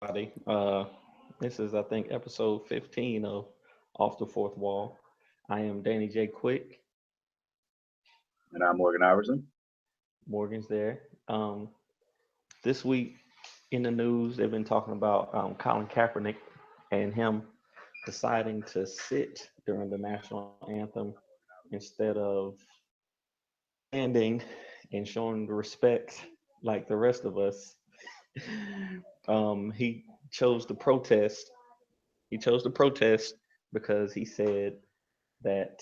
Everybody. This is, I think, episode 15 of Off the Fourth Wall. I am Danny J. Quick. And I'm Morgan Iverson. Morgan's there. This week in the news, they've been talking about Colin Kaepernick and him deciding to sit during the national anthem instead of standing and showing respect like the rest of us. He chose to protest. He chose to protest because he said that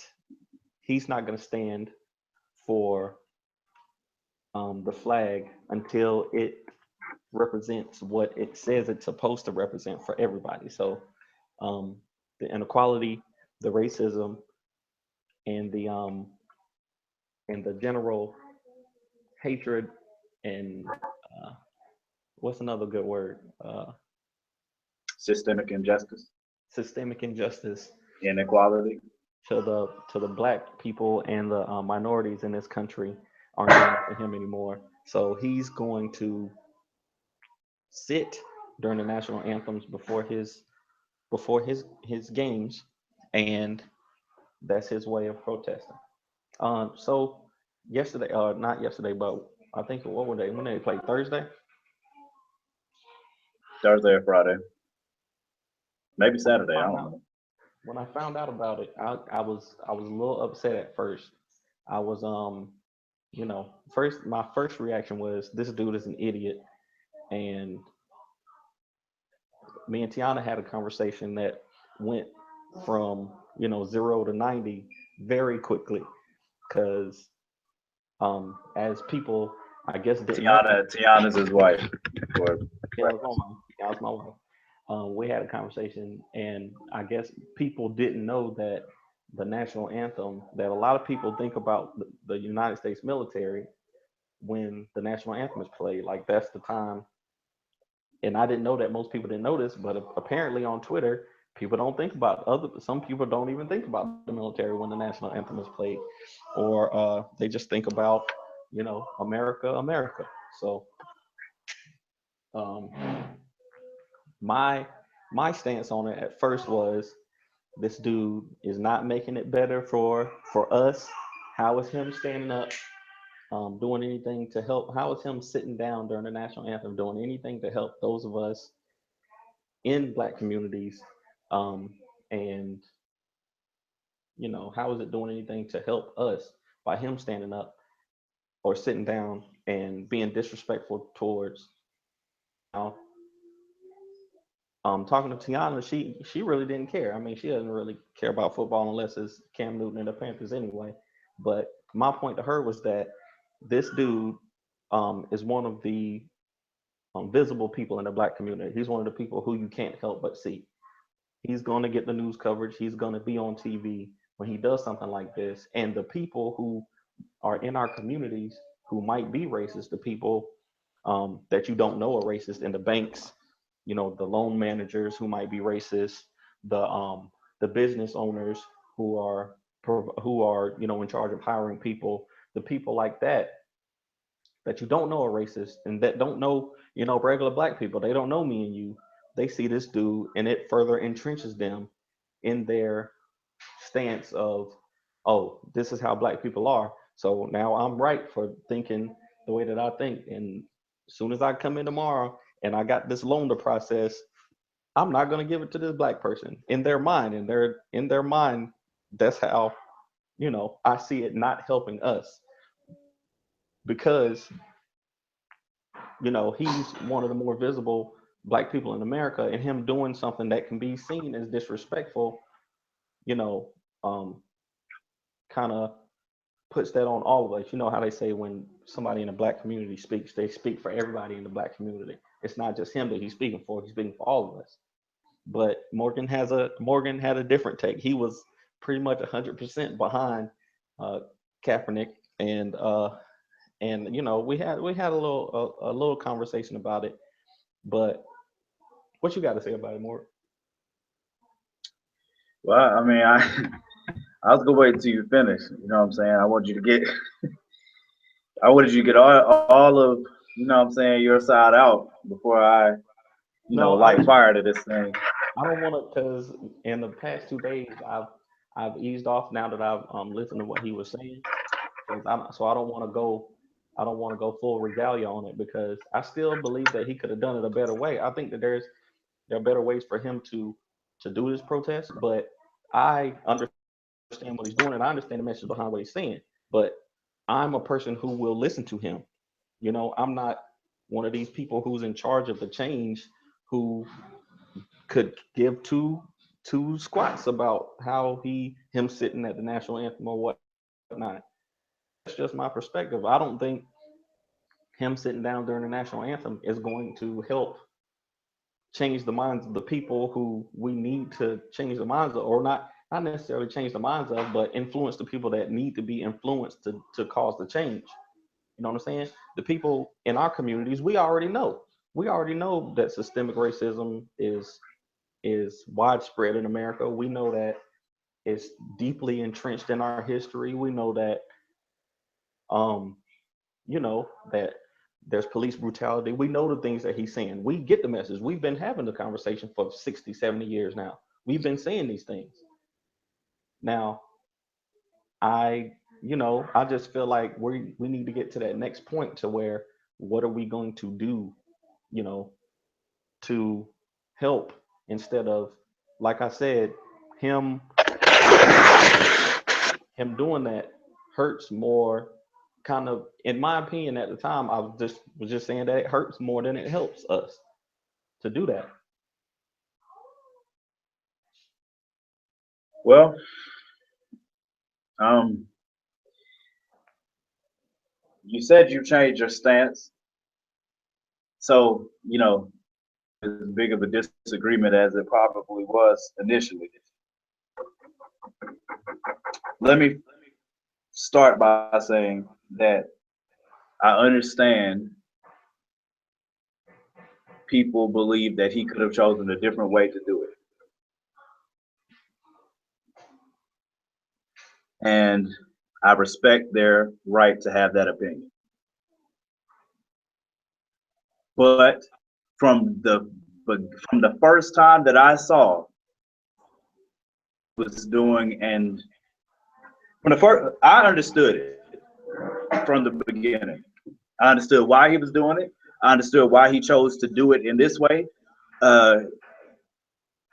he's not going to stand for the flag until it represents what it says it's supposed to represent for everybody. So the inequality, the racism, and the general hatred and what's another good word? Systemic injustice, Systemic injustice inequality. to the black people and the minorities in this country aren't going for him anymore. So he's going to sit during the national anthems before his games, and that's his way of protesting. So yesterday, not yesterday, but I think what were they when they played Thursday? Thursday or Friday, maybe When I Saturday. I found don't out know. when I found out about it, I was a little upset at first. I was first my first reaction was this dude is an idiot, and me and Tiana had a conversation that went from 0 to 90 very quickly because as people I guess didn't know. Tiana's his wife. For Yeah, it was my wife. Yeah, it was my wife. We had a conversation, and I guess people didn't know that the national anthem, that a lot of people think about the United States military when the national anthem is played. Like that's the time, and I didn't know that most people didn't know this, but apparently on Twitter, people don't think about other. Some people don't even think about the military when the national anthem is played, or they just think about America, America. So um, my my stance on it at first was this dude is not making it better for us. How is him standing up, doing anything to help? How is him sitting down during the national anthem doing anything to help those of us in black communities? And how is it doing anything to help us by him standing up or sitting down and being disrespectful towards now? Talking to Tiana, she really didn't care. I mean, she doesn't really care about football unless it's Cam Newton and the Panthers anyway. But my point to her was that this dude is one of the visible people in the black community. He's one of the people who you can't help but see. He's going to get the news coverage. He's going to be on TV when he does something like this. And the people who are in our communities who might be racist, the people that you don't know are racist in the banks, the loan managers who might be racist, the business owners who are in charge of hiring people, the people like that you don't know are racist and that don't know regular black people. They don't know me and you. They see this dude and it further entrenches them in their stance of, oh, this is how black people are. So now I'm right for thinking the way that I think. And as soon as I come in tomorrow and I got this loan to process, I'm not going to give it to this black person. In their mind, in their mind, that's how I see it not helping us because he's one of the more visible black people in America, and him doing something that can be seen as disrespectful, you know, um, kind of puts that on all of us. You know how they say when somebody in the black community speaks, they speak for everybody in the black community. It's not just him that he's speaking for; he's speaking for all of us. But Morgan had a different take. He was pretty much 100% behind uh, Kaepernick, and we had a little conversation about it. But what you got to say about it, Morgan? well, I mean, I was gonna wait until you finish. You know what I'm saying? I wanted you to get all of, you know what I'm saying, your side out before I, No, light fire to this thing. I don't want to, because in the past 2 days I've eased off now that I've listened to what he was saying. 'Cause so I don't want to go. I don't want to go full regalia on it because I still believe that he could have done it a better way. I think that there are better ways for him to do this protest, but I understand what he's doing and I understand the message behind what he's saying. But I'm a person who will listen to him. I'm not one of these people who's in charge of the change who could give two squats about how him sitting at the national anthem or whatnot. That's just my perspective. I don't think him sitting down during the national anthem is going to help change the minds of the people who we need to change the minds of, or not necessarily change the minds of, but influence the people that need to be influenced to cause the change. You know what I'm saying? The people in our communities, we already know. We already know that systemic racism is widespread in America. We know that it's deeply entrenched in our history. We know that um, that there's police brutality. We know the things that he's saying. We get the message. We've been having the conversation for 60, 70 years now. We've been saying these things. Now, I just feel like we need to get to that next point to where what are we going to do, to help instead of, like I said, him him doing that hurts more. Kind of, in my opinion, at the time, I was just saying that it hurts more than it helps us to do that. Well, um, you said you changed your stance, so as big of a disagreement as it probably was initially. Let me start by saying that I understand people believe that he could have chosen a different way to do it. And I respect their right to have that opinion. But from the first time that I saw was doing, and from the first, I understood it from the beginning. I understood why he was doing it. I understood why he chose to do it in this way. I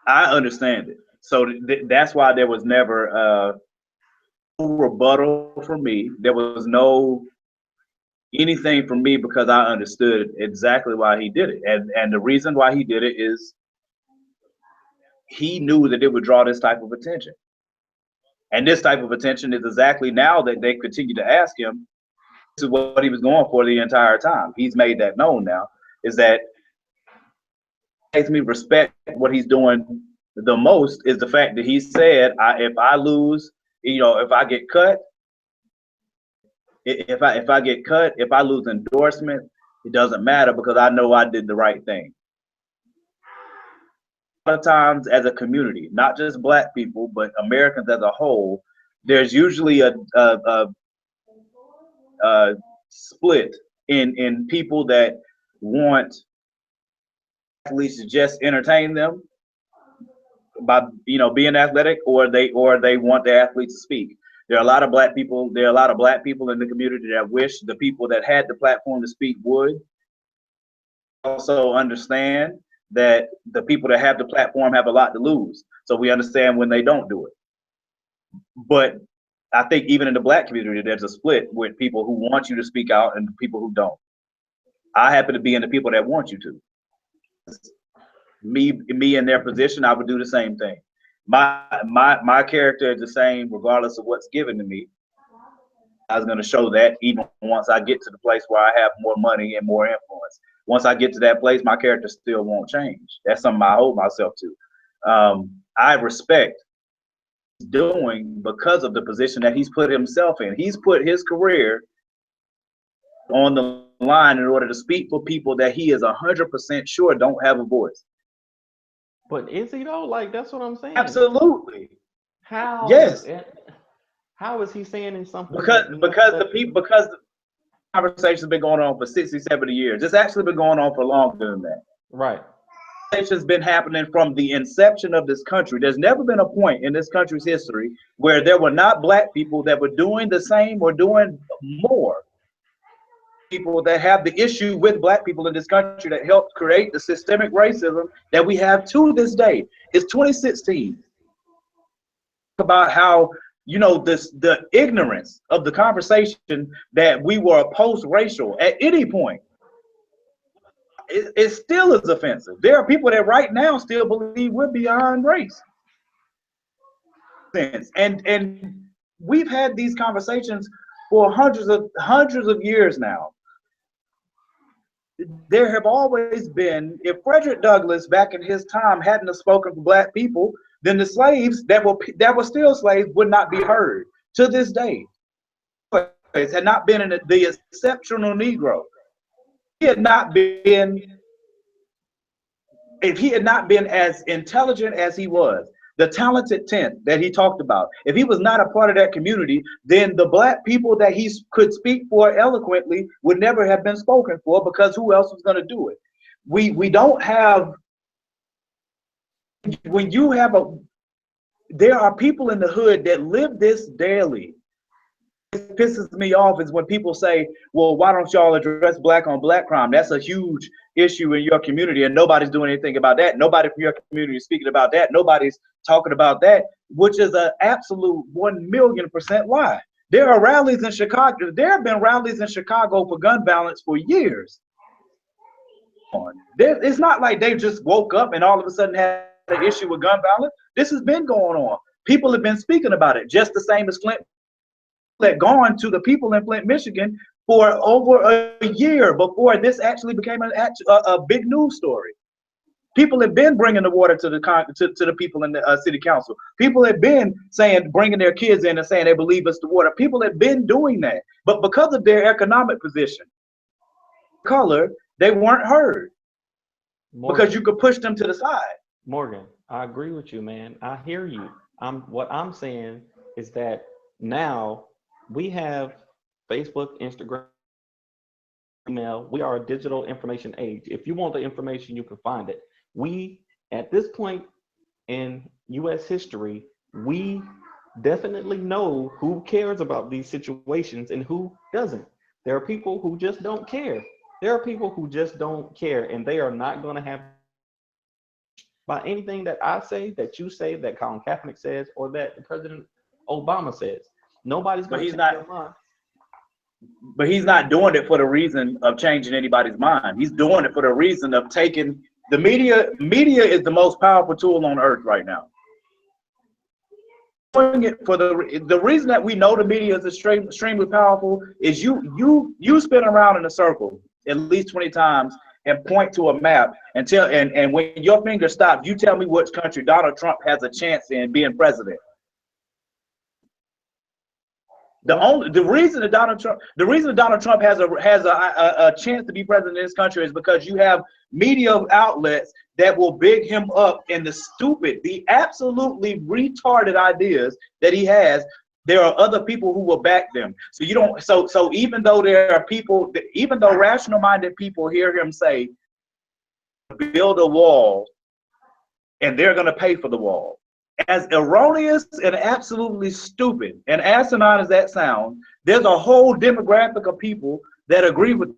understand it. So that's why there was never no rebuttal for me. There was no anything from me because I understood exactly why he did it. And the reason why he did it is he knew that it would draw this type of attention. And this type of attention is exactly now that they continue to ask him. This is what he was going for the entire time. He's made that known now, is that makes me respect what he's doing the most is the fact that he said, if I lose, if I get cut, if I get cut, if I lose endorsement, it doesn't matter because I know I did the right thing. A lot of times as a community, not just Black people, but Americans as a whole, there's usually a split in people that want athletes to just entertain them by being athletic, or they want the athletes to speak. There are a lot of Black people. There are a lot of Black people in the community that wish the people that had the platform to speak would. Also understand that the people that have the platform have a lot to lose. So we understand when they don't do it. But I think even in the Black community, there's a split with people who want you to speak out and people who don't. I happen to be in the people that want you to. Me in their position, I would do the same thing. My character is the same regardless of what's given to me. I was going to show that even once I get to the place where I have more money and more influence. Once I get to that place, my character still won't change. That's something I hold myself to. I respect doing because of the position that he's put himself in. He's put his career on the line in order to speak for people that he is 100% sure don't have a voice. But is he though? Like, that's what I'm saying. Absolutely. How? Yes. How is he saying in something? Because the conversation's been going on for 60, 70 years. It's actually been going on for longer than that. Right. Has been happening from the inception of this country. There's never been a point in this country's history where there were not black people that were doing the same or doing more. People that have the issue with black people in this country that helped create the systemic racism that we have to this day. It's 2016. About how, you know, the ignorance of the conversation that we were post-racial at any point. It still is offensive. There are people that right now still believe we're beyond race. And we've had these conversations for hundreds of years now. There have always been, if Frederick Douglass back in his time hadn't have spoken for black people, then the slaves that were still slaves would not be heard to this day. It had not been the exceptional Negro. He had not been, if he had not been as intelligent as he was, the talented 10th that he talked about, if he was not a part of that community, then the black people that he could speak for eloquently would never have been spoken for, because who else was going to do it? We don't have, when you have there are people in the hood that live this daily. It pisses me off is when people say, well, why don't y'all address black on black crime? That's a huge issue in your community and nobody's doing anything about that. Nobody from your community is speaking about that. Nobody's talking about that, which is an absolute 1,000,000% lie. There are rallies in Chicago. There have been rallies in Chicago for gun violence for years. It's not like they just woke up and all of a sudden had an issue with gun violence. This has been going on. People have been speaking about it, just the same as Flint had gone to the people in Flint, Michigan for over a year before this actually became a big news story. People have been bringing the water to the people in the city council. People have been saying, bringing their kids in and saying they believe it's the water. People have been doing that, but because of their economic position, color, they weren't heard. Morgan, because you could push them to the side. Morgan, I agree with you, man. I hear you. What I'm saying is that now we have Facebook, Instagram, email. We are a digital information age. If you want the information, you can find it. We, at this point in U.S. history, we definitely know who cares about these situations and who doesn't. There are people who just don't care. There are people who just don't care, and they are not going to have by anything that I say, that you say, that Colin Kaepernick says, or that President Obama says. Nobody's going to change their mind. But he's not doing it for the reason of changing anybody's mind. He's doing it for the reason of taking the media. Media is the most powerful tool on earth right now. Doing it for the reason that we know the media is extremely powerful is you spin around in a circle at least 20 times and point to a map and tell and when your finger stops, you tell me which country Donald Trump has a chance in being president. The reason that Donald Trump has a chance to be president in this country is because you have media outlets that will big him up in the absolutely retarded ideas that he has. There are other people who will back them. So you don't. So even though there are people, even though rational-minded people hear him say, "Build a wall," and they're going to pay for the wall. As erroneous and absolutely stupid and asinine as that sounds, there's a whole demographic of people that agree with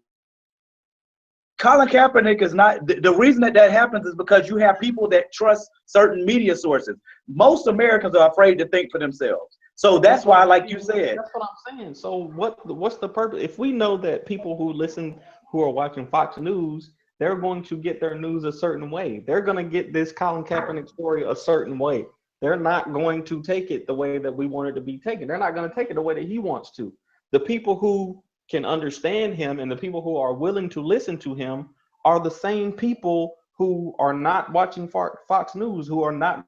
Colin Kaepernick. Is not the reason that happens is because you have people that trust certain media sources. Most Americans are afraid to think for themselves. So that's why, like you said, that's what I'm saying. So what's the purpose? If we know that people who are watching Fox News, they're going to get their news a certain way. They're going to get this Colin Kaepernick story a certain way. They're not going to take it the way that we want it to be taken. They're not going to take it the way that he wants to. The people who can understand him and the people who are willing to listen to him are the same people who are not watching Fox News, who are not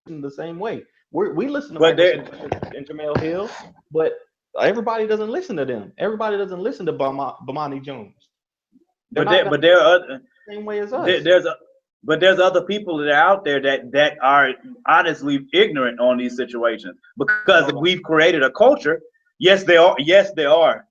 in the same way. We listen to and Jamel Hill, but everybody doesn't listen to them. Everybody doesn't listen to Bomani Jones. But there are other same way as us. There's other people that are out there that are honestly ignorant on these situations because we've created a culture. Yes, they are. Yes, they are.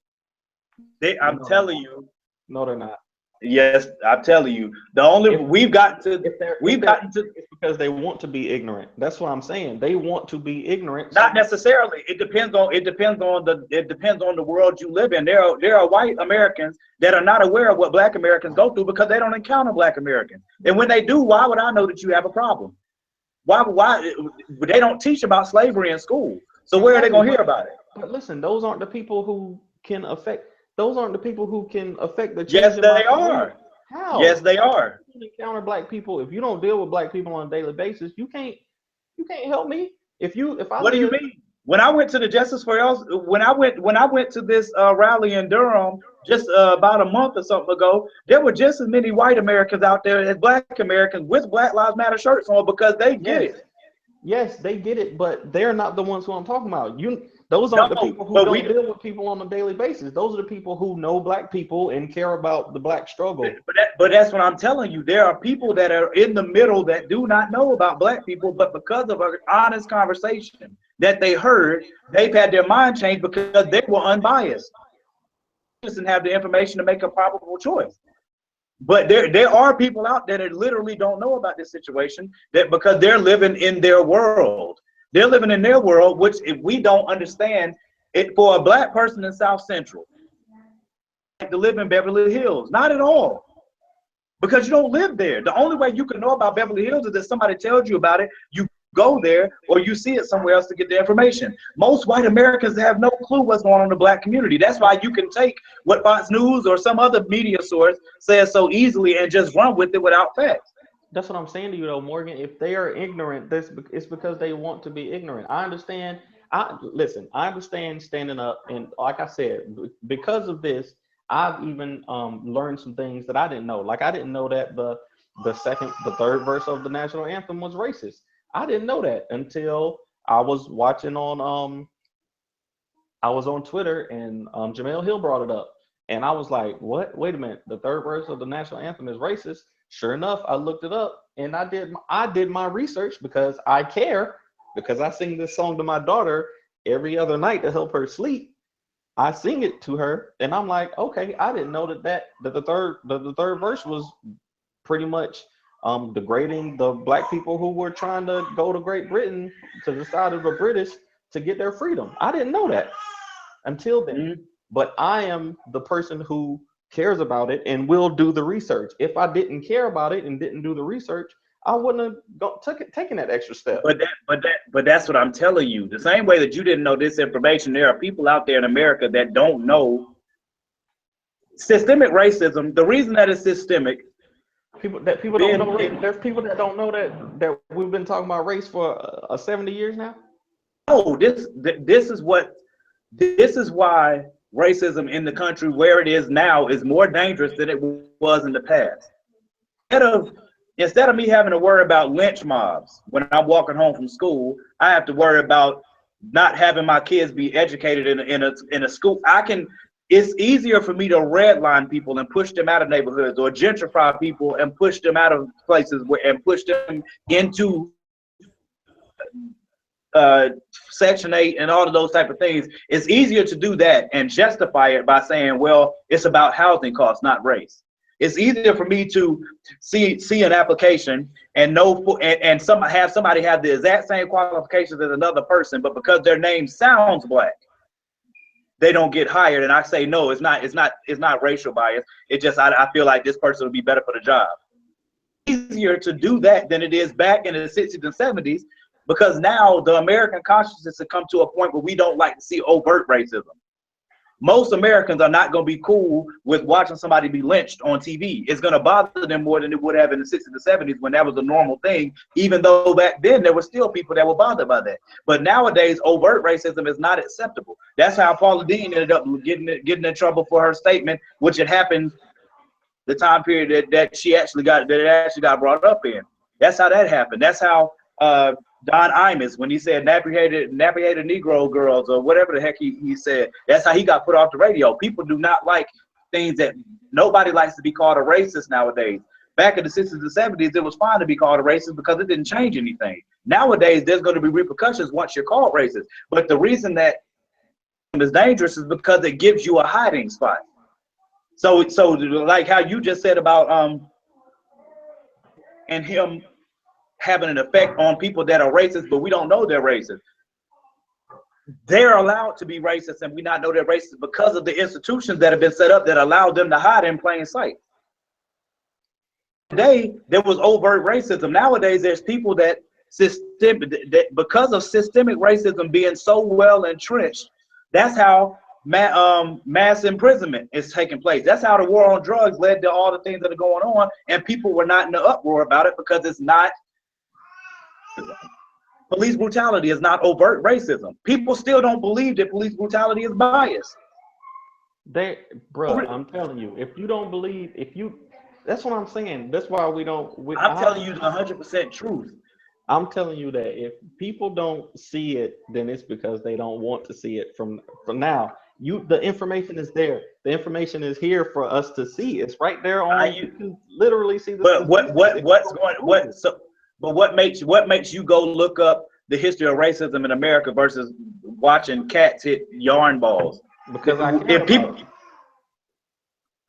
I'm telling you. No, they're not. Yes, I'm telling you, the only If we've gotten to it's because they want to be ignorant. That's what I'm saying. They want to be ignorant. not necessarily. It depends on the world you live in. There are white Americans that are not aware of what Black Americans go through because they don't encounter Black Americans. And when they do, why would I know that you have a problem? Why they don't teach about slavery in school? So where are they Exactly. gonna hear about it? But listen, those aren't the people who can affect. Those aren't the people who can affect the change Yes, in my they community. are. Yes, How? they are. You encounter black people. If you don't deal with black people on a daily basis, you can't help me. If I What do you live, mean? When I went to the Justice for All, when I went to this rally in Durham just about a month or something ago, there were just as many white Americans out there as Black Americans with Black Lives Matter shirts on because they get yes, it. yes, they get it, but they're not the ones who I'm talking about. Those No, aren't the people who but don't deal with people on a daily basis. Those are the people who know black people and care about the black struggle. but that's what I'm telling you. There are people that are in the middle that do not know about Black people, but because of an honest conversation that they heard, they've had their mind changed because they were unbiased and have the information to make a probable choice. But there are people out there that literally don't know about this situation that because they're living in their world. They're living in their world, which if we don't understand it for a Black person in South Central to live in Beverly Hills, not at all. Because you don't live there. The only way you can know about Beverly Hills is that somebody tells you about it. You go there or you see it somewhere else to get the information. Most white Americans have no clue what's going on in the Black community. That's why you can take what Fox News or some other media source says so easily and just run with it without facts. That's what I'm saying to you, though, Morgan. If they are ignorant, it's because they want to be ignorant. I understand. I listen. I understand standing up, and like I said, because of this, I've even learned some things that I didn't know. Like I didn't know that the third verse of the national anthem was racist. I didn't know that until I was watching on I was on Twitter and Jamel Hill brought it up. And I was like, what? Wait a minute. The third verse of the national anthem is racist. Sure enough, I looked it up and I did my research because I care, because I sing this song to my daughter every other night to help her sleep. I sing it to her and I'm like, okay, I didn't know that the third verse was pretty much degrading the black people who were trying to go to Great Britain to the side of the British to get their freedom. I didn't know that until then. Mhm. But I am the person who cares about it and will do the research. If I didn't care about it and didn't do the research, I wouldn't have taken that extra step. But that's what I'm telling you. The same way that you didn't know this information, there are people out there in America that don't know systemic racism. The reason that it's systemic, People don't know race. There's people that don't know that we've been talking about race for 70 years now. oh, this is why racism in the country where it is now is more dangerous than it was in the past. Instead of instead of me having to worry about lynch mobs when I'm walking home from school, I have to worry about not having my kids be educated in a school. It's easier for me to redline people and push them out of neighborhoods or gentrify people and push them out of places and push them into uh, Section 8 and all of those type of things. It's easier to do that and justify it by saying, well, it's about housing costs, not race. It's easier for me to see an application and have somebody have the exact same qualifications as another person, but because their name sounds black, they don't get hired. And I say, no, it's not racial bias. It just, I feel like this person would be better for the job. Easier to do that than it is back in the 60s and 70s, because now the American consciousness has come to a point where we don't like to see overt racism. Most Americans are not going to be cool with watching somebody be lynched on TV. It's going to bother them more than it would have in the 60s and 70s when that was a normal thing, even though back then there were still people that were bothered by that. But nowadays, overt racism is not acceptable. That's how Paula Deen ended up getting in trouble for her statement, which had happened the time period that it actually got brought up in. That's how that happened. That's how Don Imus, when he said nappy-headed Negro girls or whatever the heck he said, that's how he got put off the radio. People do not like things that nobody likes to be called a racist nowadays. Back in the 60s and 70s, it was fine to be called a racist because it didn't change anything. Nowadays, there's going to be repercussions once you're called racist. But the reason that is dangerous is because it gives you a hiding spot. So like how you just said about and him having an effect on people that are racist, but we don't know they're racist. They're allowed to be racist, and we not know they're racist because of the institutions that have been set up that allow them to hide in plain sight. Today, there was overt racism. Nowadays, there's people that because of systemic racism being so well entrenched, that's how mass imprisonment is taking place. That's how the war on drugs led to all the things that are going on, and people were not in the uproar about it because it's not. Police brutality is not overt racism. People still don't believe that police brutality is biased. Bro, I'm telling you, if you don't believe, that's what I'm saying. That's why we don't. I'm telling you the 100% truth. I'm telling you that if people don't see it, then it's because they don't want to see it. From now, the information is there. The information is here for us to see. It's right there on. You can literally see the. But what makes you go look up the history of racism in America versus watching cats hit yarn balls? Because I care about it.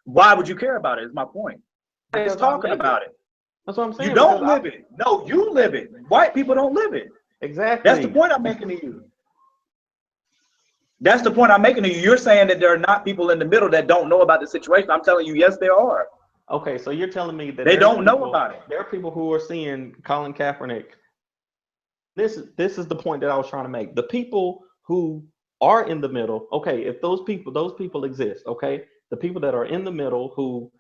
Why would you care about it? Is my point. It's talking about it. That's what I'm saying. You don't live it. No, you live it. White people don't live it. Exactly. That's the point I'm making to you. That's the point I'm making to you. You're saying that there are not people in the middle that don't know about the situation. I'm telling you, yes, there are. Okay, so you're telling me that they don't know about it. There are people who are seeing Colin Kaepernick. This is the point that I was trying to make. The people who are in the middle, okay, if those people exist, okay, the people that are in the middle who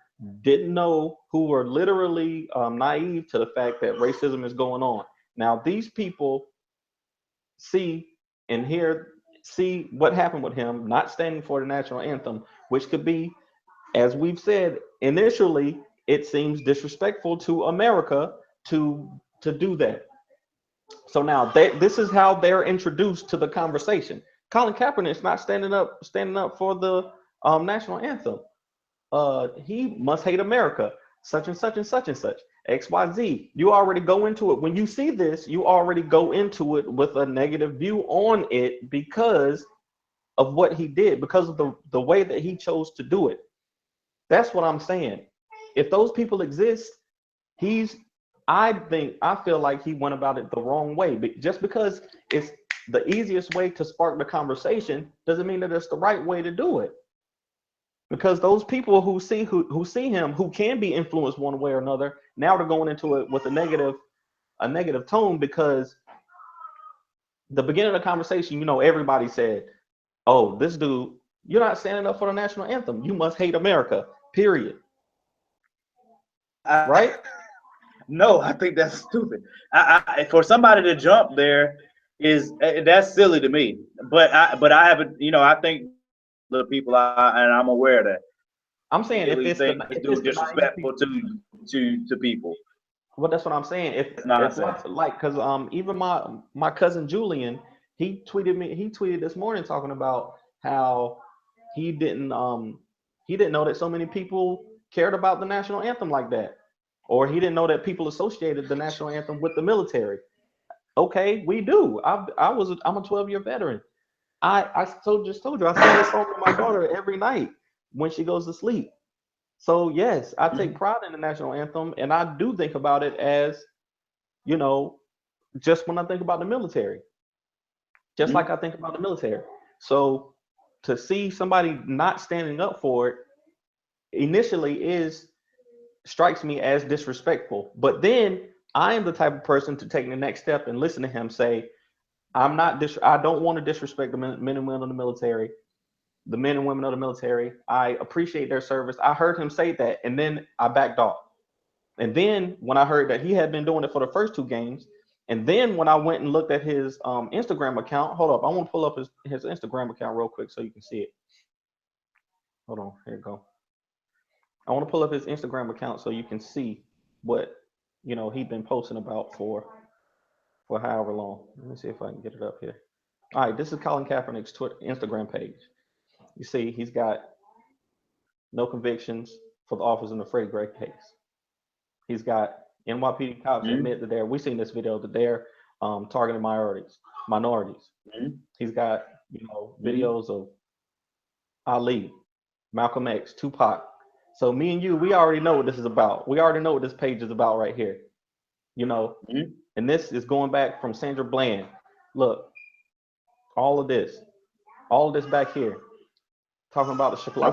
didn't know, who were literally naive to the fact that racism is going on. Now these people see what happened with him not standing for the national anthem, which could be, as we've said initially, it seems disrespectful to America to do that. So now this is how they're introduced to the conversation. Colin Kaepernick's not standing up for the national anthem. He must hate America, such and such and such and such, XYZ. You already go into it. When you see this, you already go into it with a negative view on it because of what he did, because of the way that he chose to do it. That's what I'm saying. If those people exist, I feel like he went about it the wrong way. But just because it's the easiest way to spark the conversation doesn't mean that it's the right way to do it. Because those people who see him, who can be influenced one way or another, now they're going into it with a negative tone, because the beginning of the conversation, everybody said, "Oh, this dude, you're not standing up for the national anthem. You must hate America, period." Right? No, I think that's stupid. For somebody to jump there that's silly to me. But I haven't, I think the people and I'm aware of that. I'm saying if it's disrespectful to people. Well, that's what I'm saying. If like, because even my cousin Julian, he tweeted this morning talking about how he didn't know that so many people cared about the national anthem like that, or he didn't know that people associated the national anthem with the military. Okay, we do. I'm a 12-year veteran. I just told you I sing this song with my daughter every night when she goes to sleep. So yes, I take pride in the national anthem, and I do think about it as, just when I think about the military, just like I think about the military. So to see somebody not standing up for it initially strikes me as disrespectful. But then I am the type of person to take the next step and listen to him say, I don't want to disrespect the men and women of the military. The men and women of the military. I appreciate their service. I heard him say that, and then I backed off. And then when I heard that he had been doing it for the first 2 games, and then when I went and looked at his Instagram account, hold up, I want to pull up his Instagram account real quick so you can see it. Hold on, here you go. I want to pull up his Instagram account so you can see what he'd been posting about for however long. Let me see if I can get it up here. All right, this is Colin Kaepernick's Instagram page. You see, he's got no convictions for the officers in the Freddie Gray case. He's got NYPD cops admit that we've seen this video, that they're targeting minorities. He's got, videos of Ali, Malcolm X, Tupac, So me and you, we already know what this is about. We already know what this page is about right here. You know, and this is going back from Sandra Bland. Look, all of this back here, talking about the Chicago,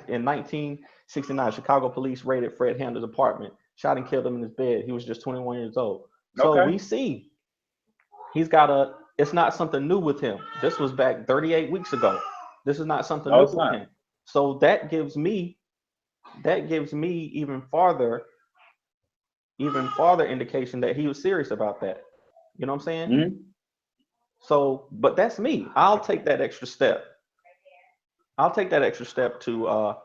in 1969, Chicago police raided Fred Hampton's apartment, shot and killed him in his bed. He was just 21 years old. So we see he's got it's not something new with him. This was back 38 weeks ago. This is not something new with him. So that gives me even farther indication that he was serious about that. You know what I'm saying? Mm-hmm. So, but that's me. I'll take that extra step. I'll take that extra step to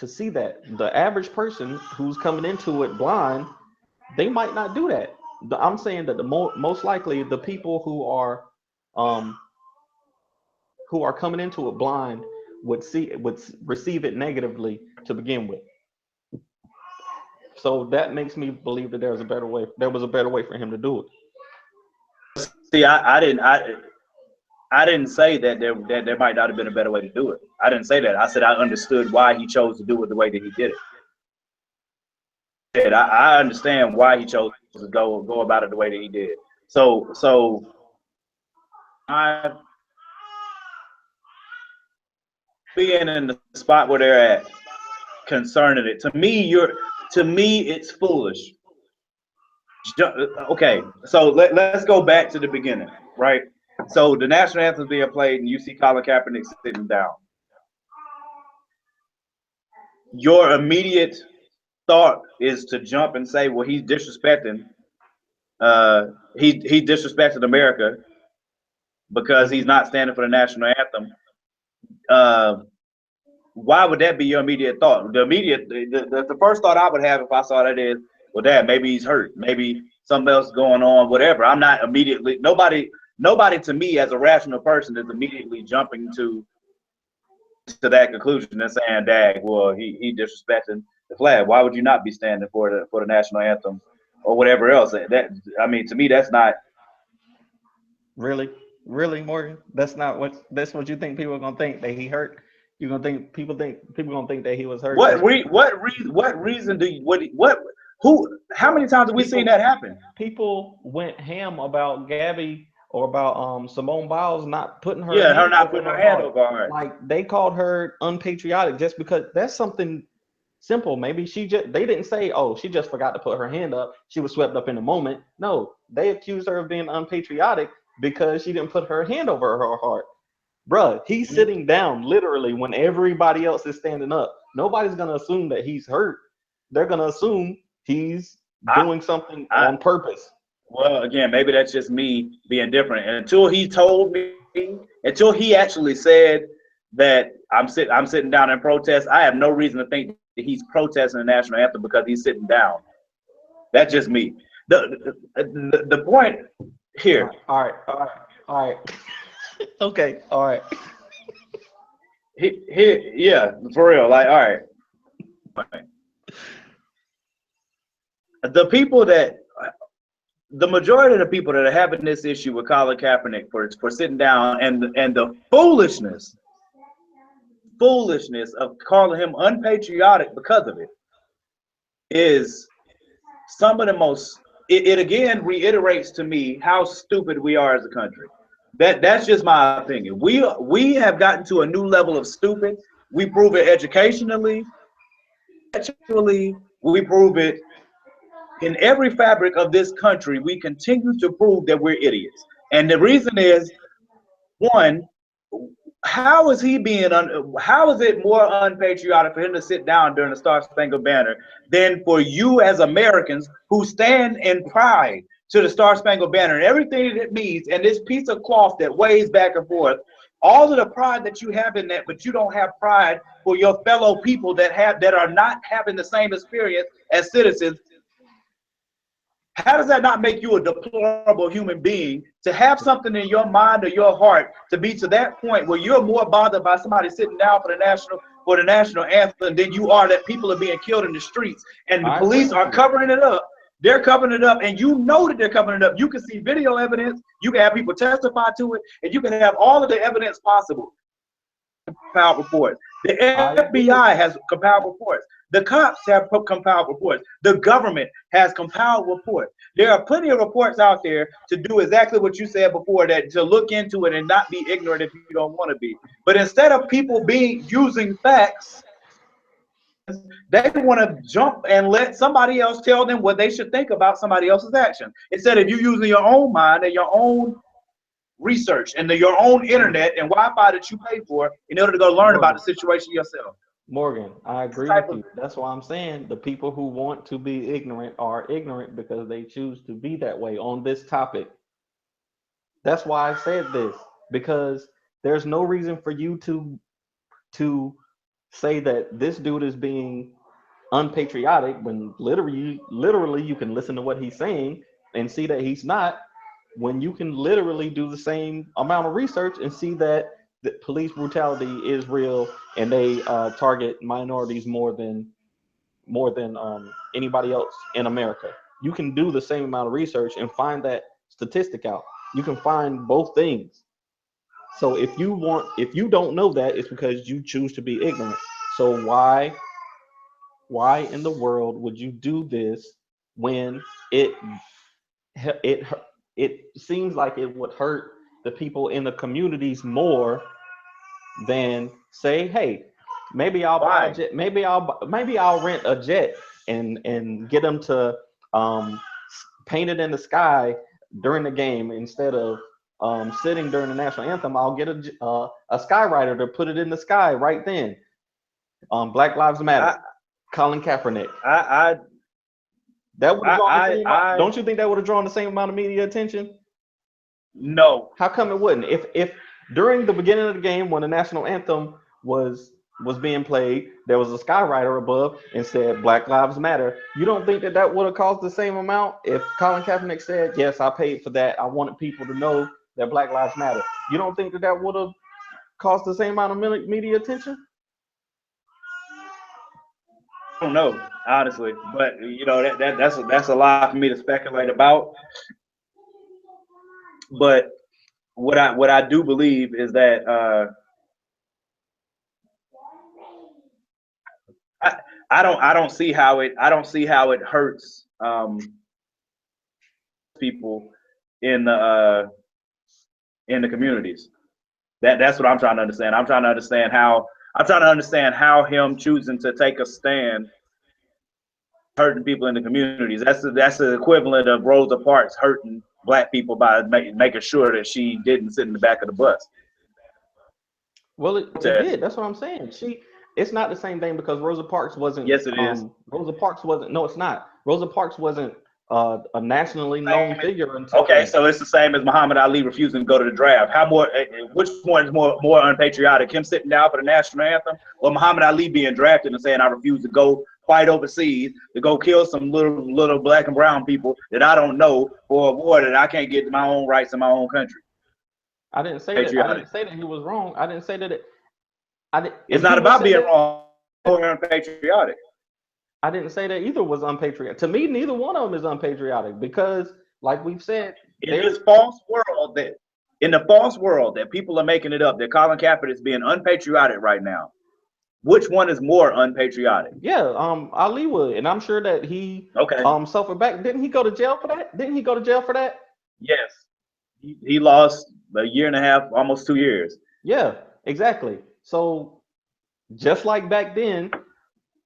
see that. The average person who's coming into it blind, they might not do that. I'm saying that the most likely the people who are coming into it blind would receive it negatively to begin with. So that makes me believe that there was a better way for him to do it. See, I didn't say that there might not have been a better way to do it. I didn't say that. I said I understood why he chose to do it the way that he did it. I understand why he chose to go about it the way that he did. So I being in the spot where they're at concerning it. To me, it's foolish. Okay, so let's go back to the beginning, right? So the national anthem is being played, and you see Colin Kaepernick sitting down. Your immediate thought is to jump and say, "Well, he's disrespecting. He disrespected America because he's not standing for the national anthem." Why would that be your immediate thought? The first thought I would have if I saw that is, well, Dad, maybe he's hurt, maybe something else going on, whatever. I'm not immediately nobody to me as a rational person is immediately jumping to that conclusion and saying, "Dad, well, he disrespecting the flag. Why would you not be standing for the national anthem or whatever else?" That, I mean, to me, that's not really, Morgan. That's what you think people are gonna think, that he hurt. You're gonna think people gonna think that he was hurt. What reason do you who? How many times have we seen that happen? People went ham about Gabby or about Simone Biles not putting her hand over her. Like they called her unpatriotic just because that's something simple. Maybe they didn't say, oh, she just forgot to put her hand up. She was swept up in the moment. No, they accused her of being unpatriotic because she didn't put her hand over her heart. Bruh, he's sitting down literally when everybody else is standing up. Nobody's going to assume that he's hurt. They're going to assume he's doing something on purpose. Well, again, maybe that's just me being different. And until he actually said that I'm sitting down in protest, I have no reason to think that he's protesting the national anthem because he's sitting down. That's just me. The point here. All right. Okay, all right. Yeah, for real. Like, all right. The majority of the people that are having this issue with Colin Kaepernick for sitting down and the foolishness of calling him unpatriotic because of it is some of the most. It again reiterates to me how stupid we are as a country. That's just my opinion. We have gotten to a new level of stupid. We prove it educationally. We prove it in every fabric of this country. We continue to prove that we're idiots. And the reason is, one, how is it more unpatriotic for him to sit down during the Star Spangled Banner than for you as Americans who stand in pride to the Star Spangled Banner and everything that it means, and this piece of cloth that waves back and forth, all of the pride that you have in that, but you don't have pride for your fellow people that are not having the same experience as citizens? How does that not make you a deplorable human being to have something in your mind or your heart to be to that point where you're more bothered by somebody sitting down for the national anthem than you are that people are being killed in the streets and the police are covering it up? They're covering it up, and you know that they're covering it up. You can see video evidence, you can have people testify to it, and you can have all of the evidence possible. Report. The I agree. FBI has compiled reports. The cops have compiled reports. The government has compiled reports. There are plenty of reports out there to do exactly what you said before, that to look into it and not be ignorant if you don't want to be. But instead of people being using facts, they want to jump and let somebody else tell them what they should think about somebody else's action. Instead of you using your own mind and your own research and your own internet and Wi-Fi that you pay for in order to go learn about Morgan, the situation yourself. Morgan, I agree Type with of you. That's why I'm saying the people who want to be ignorant are ignorant because they choose to be that way on this topic. That's why I said this, because there's no reason for you to say that this dude is being unpatriotic when literally you can listen to what he's saying and see that he's not, when you can literally do the same amount of research and see that the police brutality is real and they target minorities more than anybody else in America. You can do the same amount of research and find that statistic out. You can find both things. So if you don't know that, it's because you choose to be ignorant. So why in the world would you do this when it it seems like it would hurt the people in the communities more than say, hey, maybe I'll buy a why? jet, maybe I'll rent a jet and get them to um, paint it in the sky during the game instead of sitting during the national anthem. I'll get a skywriter to put it in the sky right then. Black Lives Matter. I Colin Kaepernick. I That would have drawn the same amount. I Don't you think that would have drawn the same amount of media attention? no. How come it wouldn't? If during the beginning of the game when the national anthem was being played, there was a skywriter above and said Black Lives Matter. You don't think that that would have caused the same amount if Colin Kaepernick said, "Yes, I paid for that. I wanted people to know that Black Lives Matter." You don't think that that would have caused the same amount of media attention? I don't know, honestly, but that's a lot for me to speculate about. But what I do believe is that I, I don't see how it hurts people in the communities. That's what I'm trying to understand. I'm trying to understand how him choosing to take a stand hurting people in the communities. That's the equivalent of Rosa Parks hurting black people by making sure that she didn't sit in the back of the bus. Well, it did. That's what I'm saying. It's not the same thing because Rosa Parks wasn't. Yes, it is. Rosa Parks wasn't. No, it's not. Rosa Parks wasn't a nationally known figure until Okay, then. so it's the same as Muhammad Ali refusing to go to the draft. Which one is more unpatriotic? Him sitting down for the national anthem, or Muhammad Ali being drafted and saying, "I refuse to go fight overseas to go kill some little black and brown people that I don't know for a war that I can't get to my own rights in my own country." I didn't say that. I Patriotic. didn't say that he was wrong. I didn't say that. I did, It's and not people about say being that. wrong or unpatriotic. I didn't say that either was unpatriotic. To me, neither one of them is unpatriotic because, like we've said, In this false world that in the false world that people are making it up that Colin Kaepernick is being unpatriotic right now. Which one is more unpatriotic? yeah, Ali would, and I'm sure that he Okay. suffered back. Didn't he go to jail for that? Didn't he go to jail for that? Yes. He lost a year and a half, almost 2 years. Yeah, exactly. So just like back then,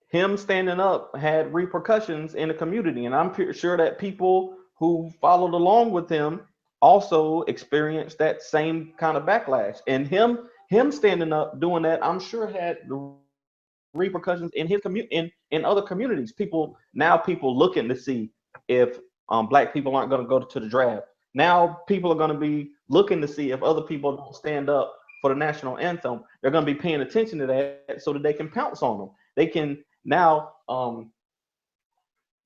him standing up had repercussions in the community, and I'm sure that people who followed along with him also experienced that same kind of backlash. And him standing up doing that, I'm sure had the repercussions in his in other communities. People looking to see if black people aren't going to go to the draft. Now people are going to be looking to see if other people don't stand up for the national anthem. They're going to be paying attention to that so that they can pounce on them. They can now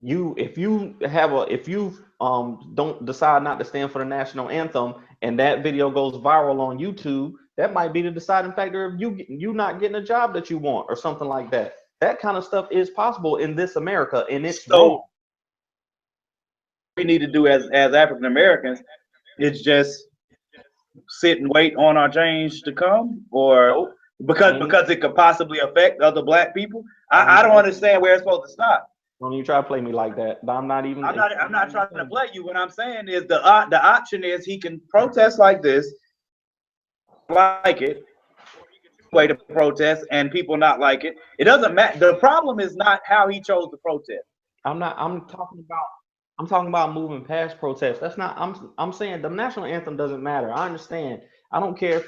if you don't decide not to stand for the national anthem and that video goes viral on YouTube, that might be the deciding factor of you not getting a job that you want or something like that. That kind of stuff is possible in this America, and it's wrong. So we need to do as African Americans is just sit and wait on our change to come, or Nope. because it could possibly affect other black people. I don't Don't understand where it's supposed to stop. even try to play me like that. I'm not even. I'm not trying to play you. What I'm saying is the option is he can protest like this, like it, way to protest, and people not like it. It doesn't matter. The problem is not how he chose to protest. I'm not. I'm talking about moving past protests. That's not. I'm saying the national anthem doesn't matter. I understand. I don't care if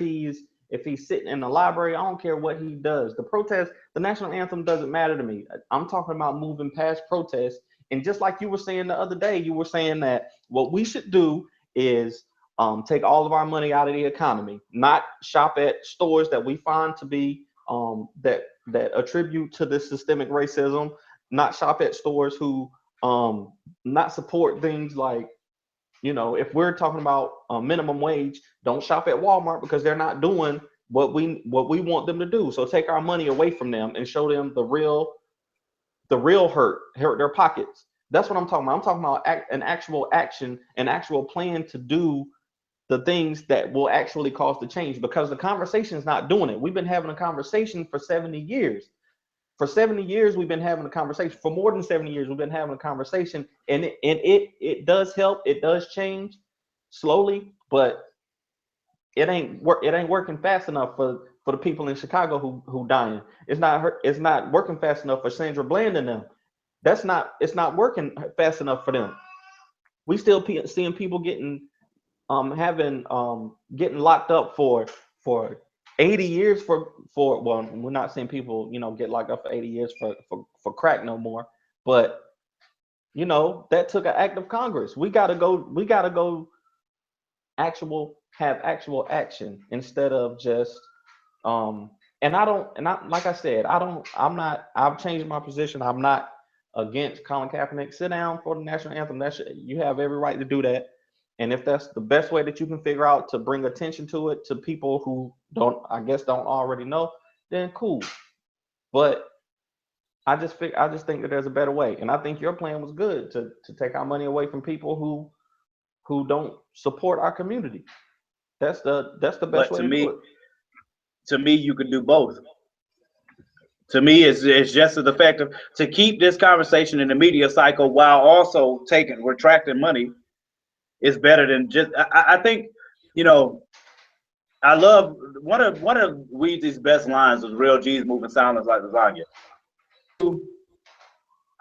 he's sitting in the library. I don't care what he does. The protest, the national anthem doesn't matter to me. I'm talking about moving past protests. And just like you were saying the other day, you were saying that what we should do is take all of our money out of the economy, not shop at stores that we find to be that attribute to this systemic racism, not shop at stores who not support things like, if we're talking about minimum wage, don't shop at Walmart because they're not doing what we want them to do. So take our money away from them and show them the real hurt their pockets. That's what I'm talking about. I'm talking about an actual action, an actual plan to do the things that will actually cause the change, because the conversation is not doing it. We've been having a conversation for 70 years. For 70 years, we've been having a conversation. For more than 70 years, we've been having a conversation, and it does help. It does change slowly, but it ain't working fast enough for the people in Chicago who dying. It's not working fast enough for Sandra Bland and them. It's not working fast enough for them. We still seeing people getting getting locked up for 80 years for well, we're not seeing people get locked up for 80 years for crack no more, but that took an act of Congress. We gotta go have actual action instead of just and like I said, I've changed my position. I'm not against Colin Kaepernick. Sit down for the national anthem. You have every right to do that. And if that's the best way that you can figure out to bring attention to it to people who don't already know, then cool. But I just think that there's a better way. And I think your plan was good to take our money away from people who don't support our community. That's the best way to do it. To me, you could do both. To me, it's just as effective to keep this conversation in the media cycle while also retracting money. Is better than just. I think, I love one of Weezy's best lines was "Real G's moving silence like lasagna."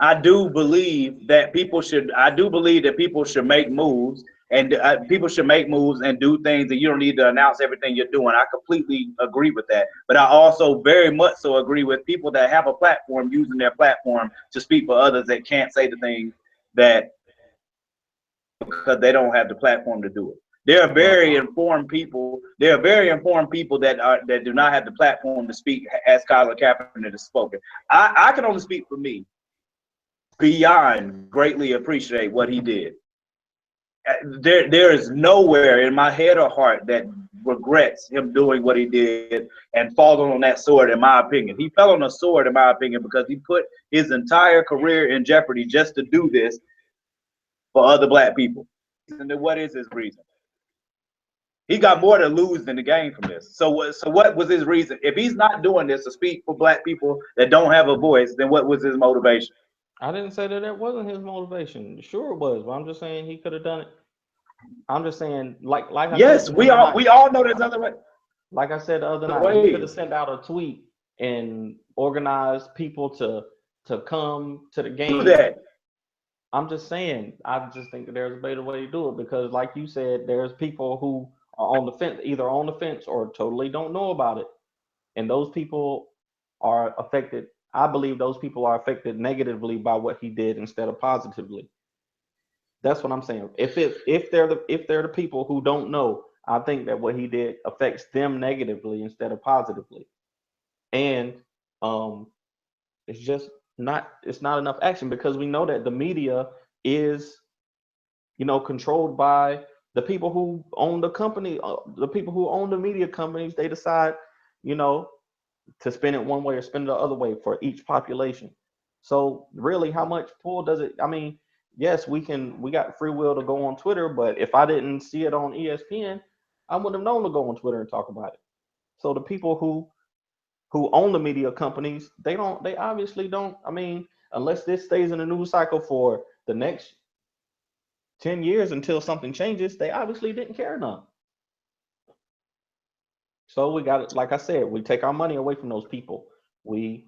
I do believe that people should. I do believe that people should make moves, and people should make moves and do things, and you don't need to announce everything you're doing. I completely agree with that. But I also very much so agree with people that have a platform using their platform to speak for others that can't say the things that because they don't have the platform to do it. There are very informed people. There are very informed people that do not have the platform to speak as Colin Kaepernick has spoken. I can only speak for me. Beyond greatly appreciate what he did. There is nowhere in my head or heart that regrets him doing what he did and falling on that sword, in my opinion. He fell on a sword, in my opinion, because he put his entire career in jeopardy just to do this for other black people. And what is his reason? He got more to lose than to gain from this. So what was his reason? If he's not doing this to speak for black people that don't have a voice, then what was his motivation? I didn't say that wasn't his motivation. Sure it was, but I'm just saying he could have done it. I'm just saying, like I yes, said, we all know there's other way. Like I said the other night, he could have sent out a tweet and organized people to come to the game. Do that. I'm just saying, I just think that there's a better way to do it, because like you said, there's people who are on the fence, either on the fence or totally don't know about it. And those people are affected. I believe those people are affected negatively by what he did instead of positively. That's what I'm saying. If they're the people who don't know, I think that what he did affects them negatively instead of positively. And it's just not enough action, because we know that the media is controlled by the people who own the company, the people who own the media companies. They decide to spin it one way or spin it the other way for each population. So really, how much pull does it? I mean, yes, we got free will to go on Twitter, but if I didn't see it on ESPN, I wouldn't have known to go on Twitter and talk about it. So the people who who own the media companies, they obviously don't. I mean, unless this stays in the news cycle for the next 10 years until something changes, they obviously didn't care enough. So we got it. Like I said, we take our money away from those people. We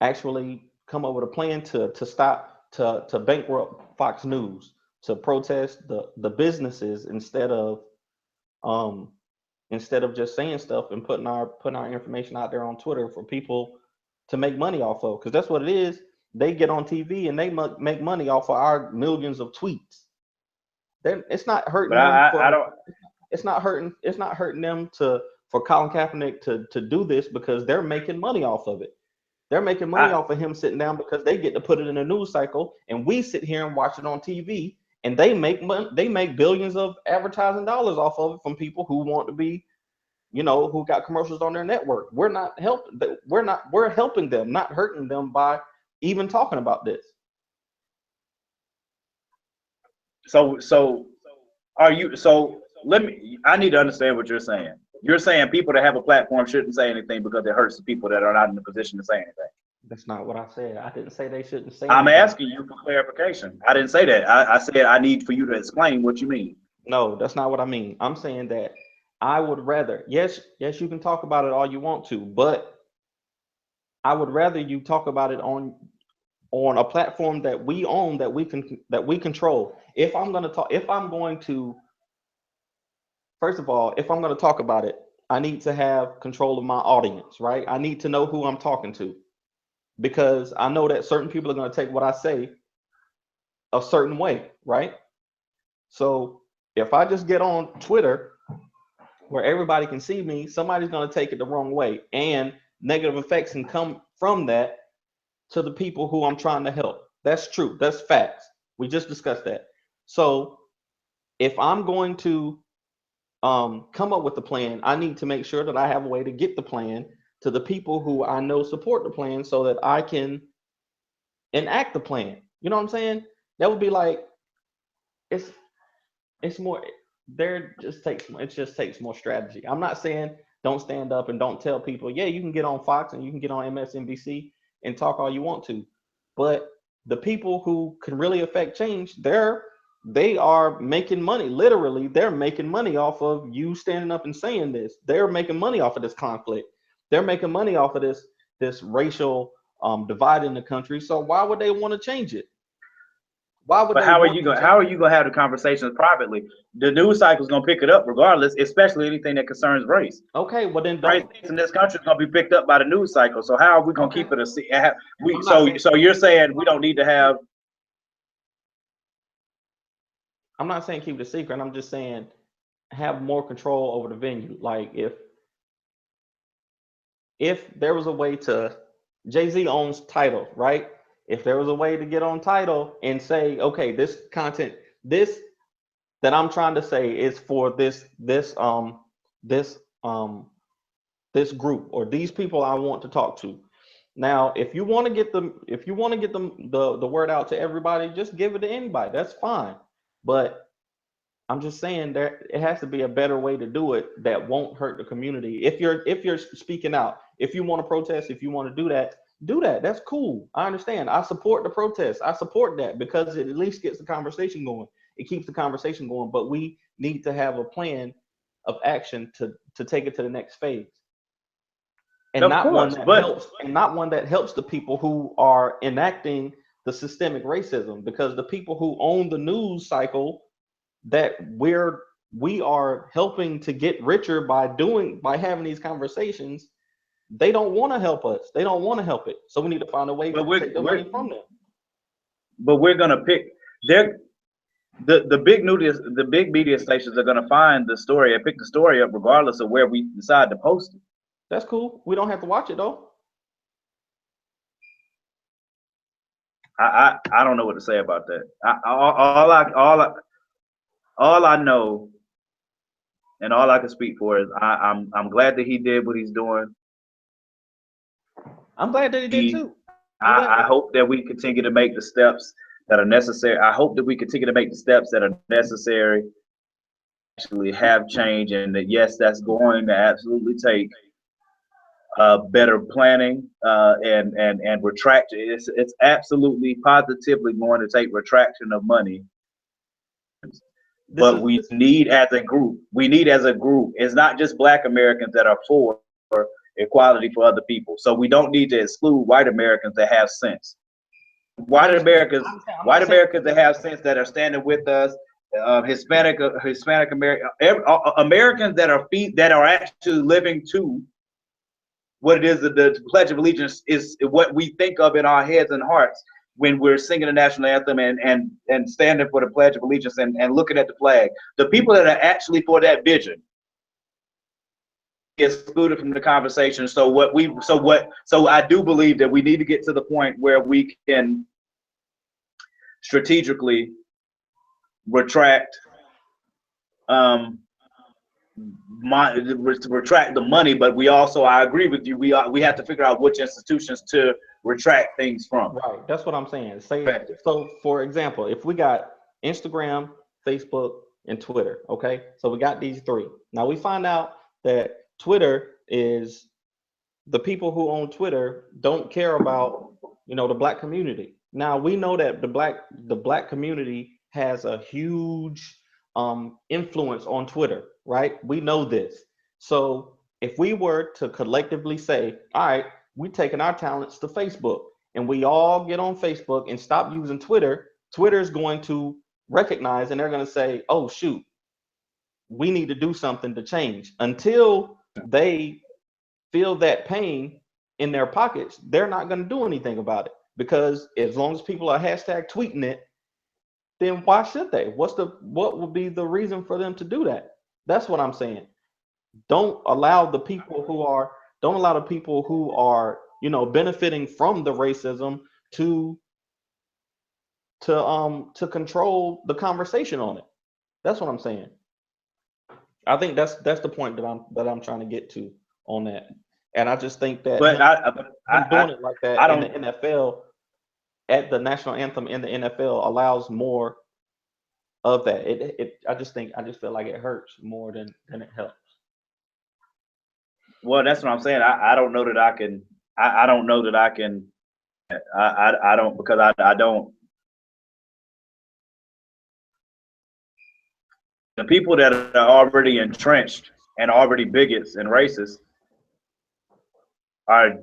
actually come up with a plan to stop to bankrupt Fox News, to protest the businesses um instead of just saying stuff and putting our information out there on Twitter for people to make money off of, because that's what it is. They get on TV and they make money off of our millions of tweets. Then it's not hurting But them I for don't. it's not hurting them to for Colin Kaepernick to do this, because they're making money off of it. They're making money I off of him sitting down because they get to put it in a news cycle, and we sit here and watch it on TV, and they make money. They make billions of advertising dollars off of it from people who want to be, who got commercials on their network. We're helping them, not hurting them by even talking about this. so are you so let me I need to understand what you're saying. You're saying people that have a platform shouldn't say anything because it hurts the people that are not in the position to say anything. That's not what I said. I didn't say they shouldn't say I'm anything. asking you for clarification. I didn't say that. I said I need for you to explain what you mean. No, that's not what I mean. I'm saying that I would rather, yes, you can talk about it all you want to, but I would rather you talk about it on a platform that we own, that we control. If I'm going to first of all, if I'm going to talk about it, I need to have control of my audience, right? I need to know who I'm talking to, because I know that certain people are going to take what I say a certain way, right? So if I just get on Twitter where everybody can see me, somebody's going to take it the wrong way, and negative effects can come from that to the people who I'm trying to help. That's true. That's facts. We just discussed that. So if I'm going to come up with the plan, I need to make sure that I have a way to get the plan to the people who I know support the plan, so that I can enact the plan. You know what I'm saying? That would be like, it's it's more there just takes it just takes more strategy. I'm not saying don't stand up and don't tell people, yeah, you can get on Fox and you can get on MSNBC and talk all you want to, but the people who can really affect change, they are making money. Literally, they're making money off of you standing up and saying this. They're making money off of this conflict. They're making money off of this racial divide in the country. So why would they want to change it? Why would But they want to how change are you gonna have the conversations privately? The news cycle is gonna pick it up regardless, especially anything that concerns race. it? Okay, well then Race don't. in this country is gonna be picked up by the news cycle. So how are we gonna Okay, keep it we I'm not saying so you're saying we don't need to have. I'm not saying keep it a secret. I'm just saying have more control over the venue. Like if there was a way to, Jay-Z owns Title, right? If there was a way to get on Title and say, okay, this content, this that I'm trying to say is for this this group or these people I want to talk to. Now, if you want to get the word out to everybody, just give it to anybody. That's fine. But I'm just saying there it has to be a better way to do it that won't hurt the community. If you're speaking out, if you want to protest, if you want to do that, do that. That's cool. I understand. I support the protest. I support that because it at least gets the conversation going. It keeps the conversation going. But we need to have a plan of action to take it to the next phase. And Of not one course, that but helps and not one that helps the people who are enacting the systemic racism, because the people who own the news cycle that we are helping to get richer by having these conversations, they don't want to help us. They don't want to help it. So we need to find a way but to take the money from them. we're gonna pick they're the big media stations are gonna find the story and pick the story up regardless of where we decide to post it. That's cool. We don't have to watch it though. I don't know what to say about that. All I know and all I can speak for is I'm glad that he did what he's doing. I'm glad that he did too. I'm glad I that hope that we continue to make the steps that are necessary. I hope that we continue to make the steps that are necessary to actually have change, and that yes, that's going to absolutely take better planning, and retract. It's absolutely positively going to take retraction of money. This But is we need as a group. It's not just Black Americans that are for equality for other people. So we don't need to exclude white Americans that have sense. I White understand. Americans, I'm white not saying Americans that have sense that are standing with us. Hispanic American, Americans that are actually living to what it is that the Pledge of Allegiance is, what we think of in our heads and hearts when we're singing the national anthem and standing for the Pledge of Allegiance and looking at the flag. The people that are actually for that vision is excluded from the conversation. So I do believe that we need to get to the point where we can strategically retract retract the money, but we also, I agree with you, we have to figure out which institutions to retract things from. right. That's what I'm saying. Say Effective. so. For example, if we got Instagram, Facebook, and Twitter, okay. So we got these three. Now we find out that Twitter is the people who own Twitter don't care about the black community. Now we know that the black community has a huge influence on Twitter, right? We know this. So if we were to collectively say, all right, we taking our talents to Facebook and we all get on Facebook and stop using Twitter, Twitter is going to recognize and they're going to say, oh shoot, we need to do something to change. Until they feel that pain in their pockets, they're not going to do anything about it, because as long as people are hashtag tweeting it, then why should they? What would be the reason for them to do that? That's what I'm saying. Don't allow the people who are benefiting from the racism to to control the conversation on it. That's what I'm saying. I think that's the point that I'm trying to get to on that. And I just think that But him doing it like that I in the don't. NFL at the national anthem in the NFL allows more of that. I just feel like it hurts more than it helps. Well, that's what I'm saying. I don't know that I can. I don't know that I can. I don't, because I don't. The people that are already entrenched and already bigots and racists are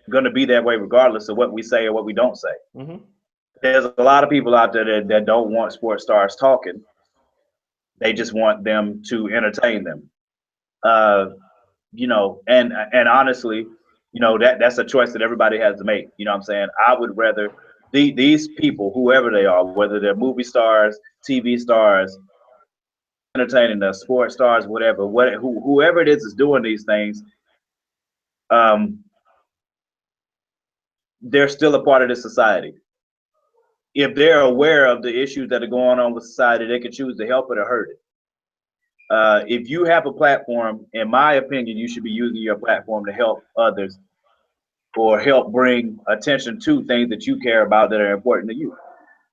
going to be that way regardless of what we say or what we don't say. Mm-hmm. There's a lot of people out there that don't want sports stars talking. They just want them to entertain them. Uh, and honestly, that's a choice that everybody has to make. You know what I'm saying? I would rather these people, whoever they are, whether they're movie stars, TV stars, entertaining us, sports stars, whoever it is doing these things, um, they're still a part of this society. If they're aware of the issues that are going on with society, they can choose to help it or hurt it. If you have a platform, in my opinion, you should be using your platform to help others or help bring attention to things that you care about that are important to you.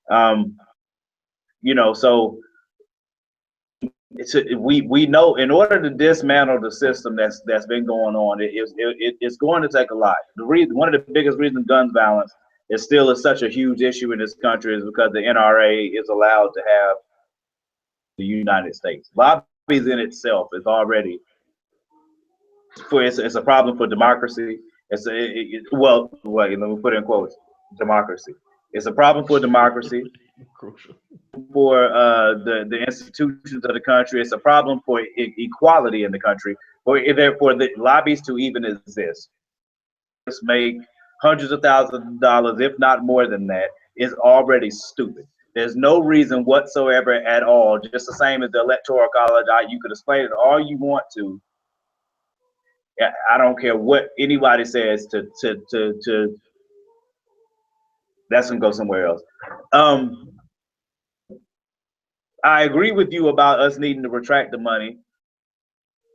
Um, so we know, in order to dismantle the system that's been going on, it's going to take a lot. One of the biggest reasons gun violence is still such a huge issue in this country is because the NRA is allowed to have the United States. Lobbies in itself is already it's a problem for democracy. Let me put it in quotes, democracy. It's a problem for democracy, Crucial. for the institutions of the country. It's a problem for equality in the country. For the lobbies to even exist, just make hundreds of thousands of dollars, if not more than that, is already stupid. There's no reason whatsoever at all. Just the same as the electoral college. You could explain it all you want to. I don't care what anybody says to that's gonna go somewhere else. I agree with you about us needing to retract the money.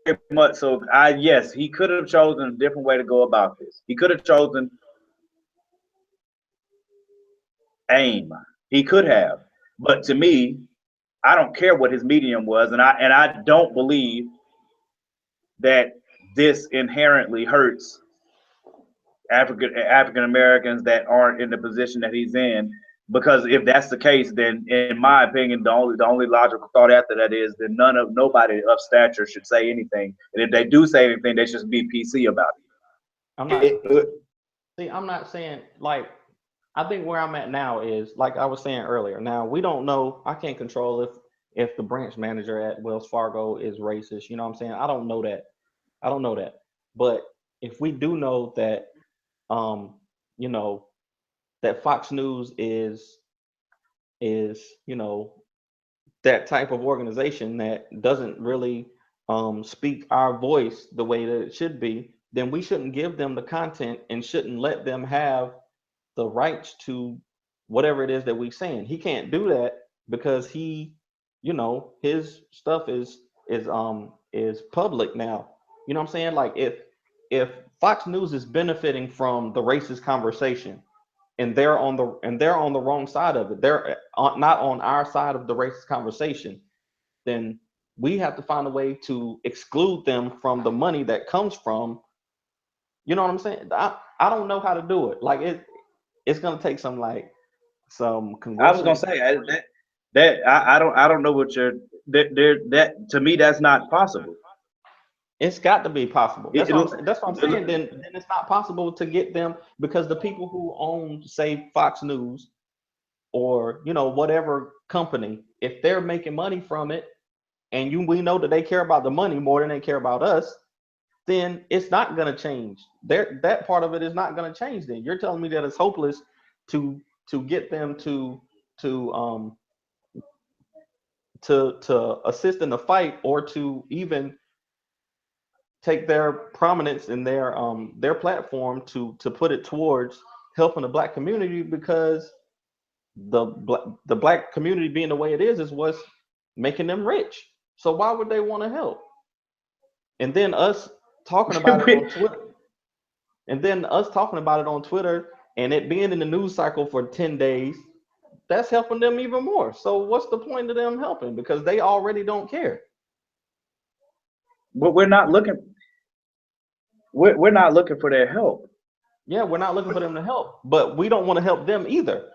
Very much so. Yes, he could have chosen a different way to go about this. He could have chosen AIM. He could have. But to me, I don't care what his medium was, and I don't believe that this inherently hurts African Americans that aren't in the position that he's in. Because if that's the case, then in my opinion, the only logical thought after that is that nobody of stature should say anything, and if they do say anything, they should be PC about I'm not it. see. I'm not saying like. I think where I'm at now is like I was saying earlier. Now we don't know. I can't control if the branch manager at Wells Fargo is racist. You know what I'm saying? I don't know that. I don't know that. But if we do know that, um, you know, that Fox News is that type of organization that doesn't really speak our voice the way that it should be, then we shouldn't give them the content and shouldn't let them have the rights to whatever it is that we're saying. He can't do that because his stuff is public now. You know what I'm saying? Like if Fox News is benefiting from the racist conversation and they're on the wrong side of it, they're not on our side of the racist conversation, then we have to find a way to exclude them from the money that comes from, you know what I'm saying? I don't know how to do it. Like it's gonna take some I was gonna congressional. say I don't know what you're that to me that's not possible. It's got to be possible. It, That's what I'm it, saying. That's what I'm saying. Then it's not possible to get them because the people who own, say, Fox News or whatever company, if they're making money from it, and we know that they care about the money more than they care about us, then it's not gonna change. That part of it is not gonna change. Then you're telling me that it's hopeless to get them to assist in the fight or to even take their prominence in their platform to put it towards helping the black community because the black community being the way it is what's making them rich. So why would they want to help? And then us talking about it on Twitter, and it being in the news cycle for 10 days, that's helping them even more. So what's the point of them helping? Because they already don't care. but we're not looking for their help. Yeah, we're not looking for them to help, but we don't want to help them either.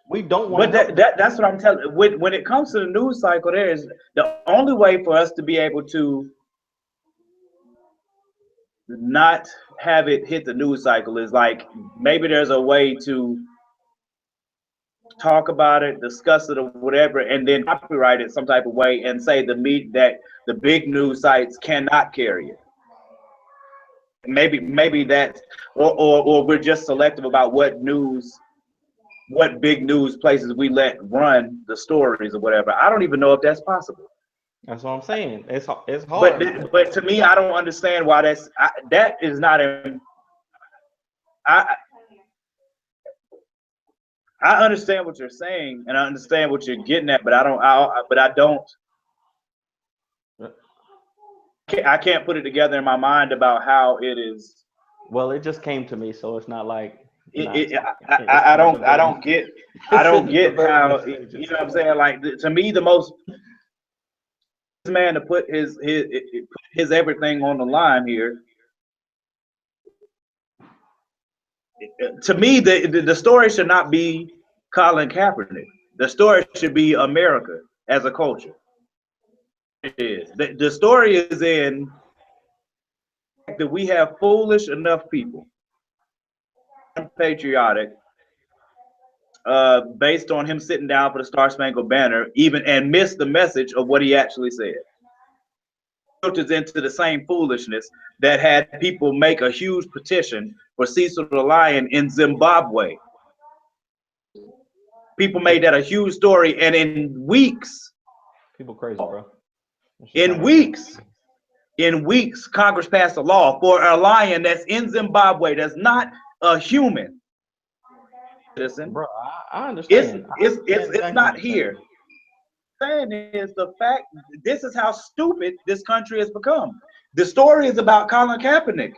We don't want to But help them. that's what I'm telling. When it comes to the news cycle, there is the only way for us to be able to not have it hit the news cycle is like maybe there's a way to talk about it, discuss it, or whatever, and then copyright it some type of way and say that the big news sites cannot carry it. Maybe that's or we're just selective about what big news places we let run the stories or whatever. I don't even know if that's possible. That's what I'm saying. It's But hard because but to me, I don't understand why that is not a. I I understand what you're saying and I understand what you're getting at, but I don't. I can't put it together in my mind about how it is. well, it just came to me, so it's not like not. It's I in the don't I development. don't get I It's in don't the get development how you stages. know what I'm saying. Like to me, the most man to put his everything on the line here. To me, the story should not be Colin Kaepernick. The story should be America as a culture. It is. The story is in that we have foolish enough people, unpatriotic, based on him sitting down for the Star Spangled Banner, even and miss the message of what he actually said. Filters into the same foolishness that had people make a huge petition for Cecil the Lion in Zimbabwe. People made that a huge story, and People crazy, bro. It's just in not gonna weeks, in weeks, Congress passed a law for a lion that's in Zimbabwe, that's not a human citizen. bro. I It's understand. I it's it's understand it's exactly what not you're saying. here. Saying is the fact. This is how stupid this country has become. The story is about Colin Kaepernick.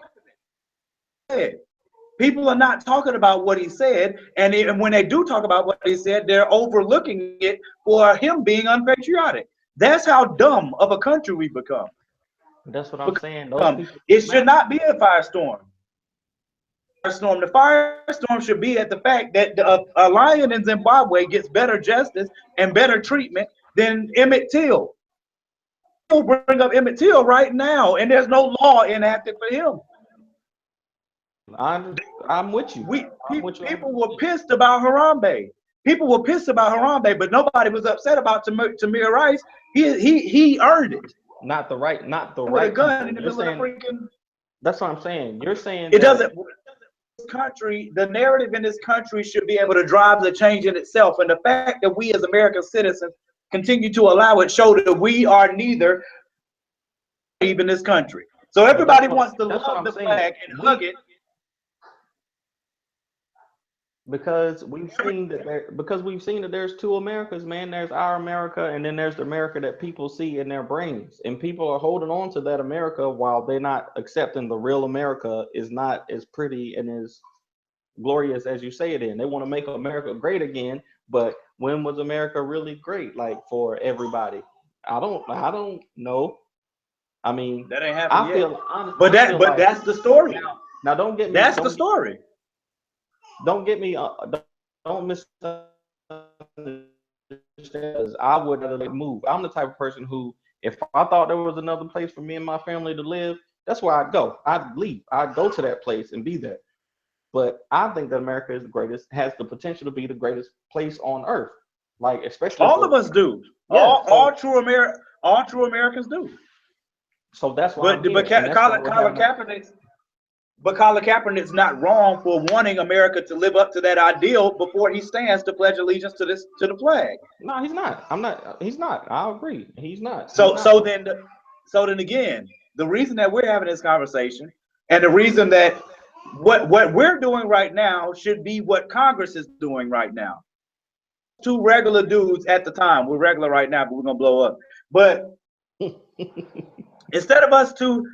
People are not talking about what he said, and when they do talk about what he said, they're overlooking it for him being unpatriotic. That's how dumb of a country we've become. That's what I'm saying. Those people It don't should matter. not be a firestorm. Firestorm. The firestorm should be at the fact that a lion in Zimbabwe gets better justice and better treatment than Emmett Till. People bring up Emmett Till right now, and there's no law enacted for him. I'm with you. People were pissed about Harambe. People were pissed about Harambe, but nobody was upset about Tamir Rice. He earned it. Not the right With a gun people. in the middle of the freaking. That's what I'm saying. You're saying it doesn't. Country, the narrative in this country should be able to drive the change in itself, and the fact that we as American citizens continue to allow it show that we are neither even this country. So everybody wants to love the flag and hug it. Because we've seen that there's two Americas, man. There's our America, and then there's the America that people see in their brains, and people are holding on to that America while they're not accepting the real America is not as pretty and as glorious as you say it in. They want to make America great again, but when was America really great, like, for everybody? I don't know. I mean, that ain't happened yet. But that's the story. Now don't get me. That's the story. Don't get me. Don't misunderstand. I would move. I'm the type of person who, if I thought there was another place for me and my family to live, that's where I'd go. I'd leave. I'd go to that place and be there. But I think that America is the greatest, has the potential to be the greatest place on earth. Like, especially all of us do. Yeah, all true Americans do. So that's why. But Colin Kaepernick's not wrong for wanting America to live up to that ideal before he stands to pledge allegiance to the flag. No, he's not. He's not. I agree. He's not. So then again, the reason that we're having this conversation, and the reason that what we're doing right now should be what Congress is doing right now. Two regular dudes at the time. We're regular right now, but we're gonna blow up. But instead of us two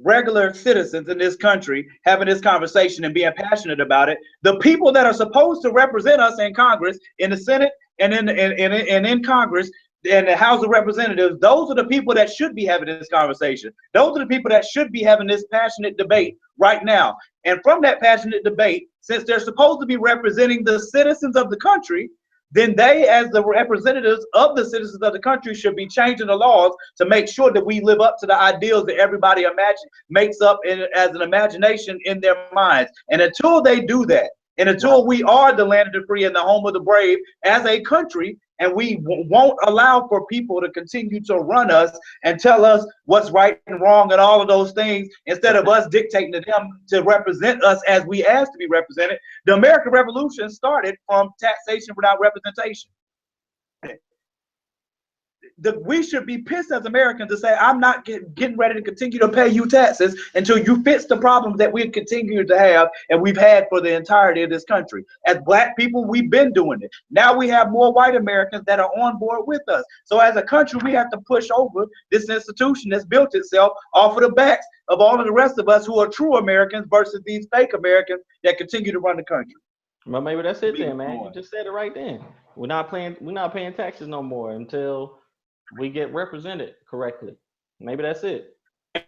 regular citizens in this country having this conversation and being passionate about it, the people that are supposed to represent us in Congress, in the Senate, and in Congress, and the House of Representatives, those are the people that should be having this conversation. Those are the people that should be having this passionate debate right now. And from that passionate debate, since they're supposed to be representing the citizens of the country, then they, as the representatives of the citizens of the country, should be changing the laws to make sure that we live up to the ideals that everybody makes up as an imagination in their minds. And until they do that, and until we are the land of the free and the home of the brave as a country, and we won't allow for people to continue to run us and tell us what's right and wrong and all of those things, instead of us dictating to them to represent us as we ask to be represented. The American Revolution started from taxation without representation. We should be pissed as Americans to say, I'm not getting ready to continue to pay you taxes until you fix the problems that we continue to have and we've had for the entirety of this country. As Black people, we've been doing it. Now we have more white Americans that are on board with us. So as a country, we have to push over this institution that's built itself off of the backs of all of the rest of us who are true Americans versus these fake Americans that continue to run the country. Well, maybe that's it then, man. You just said it right then. We're not paying taxes no more until we get represented correctly. Maybe that's it.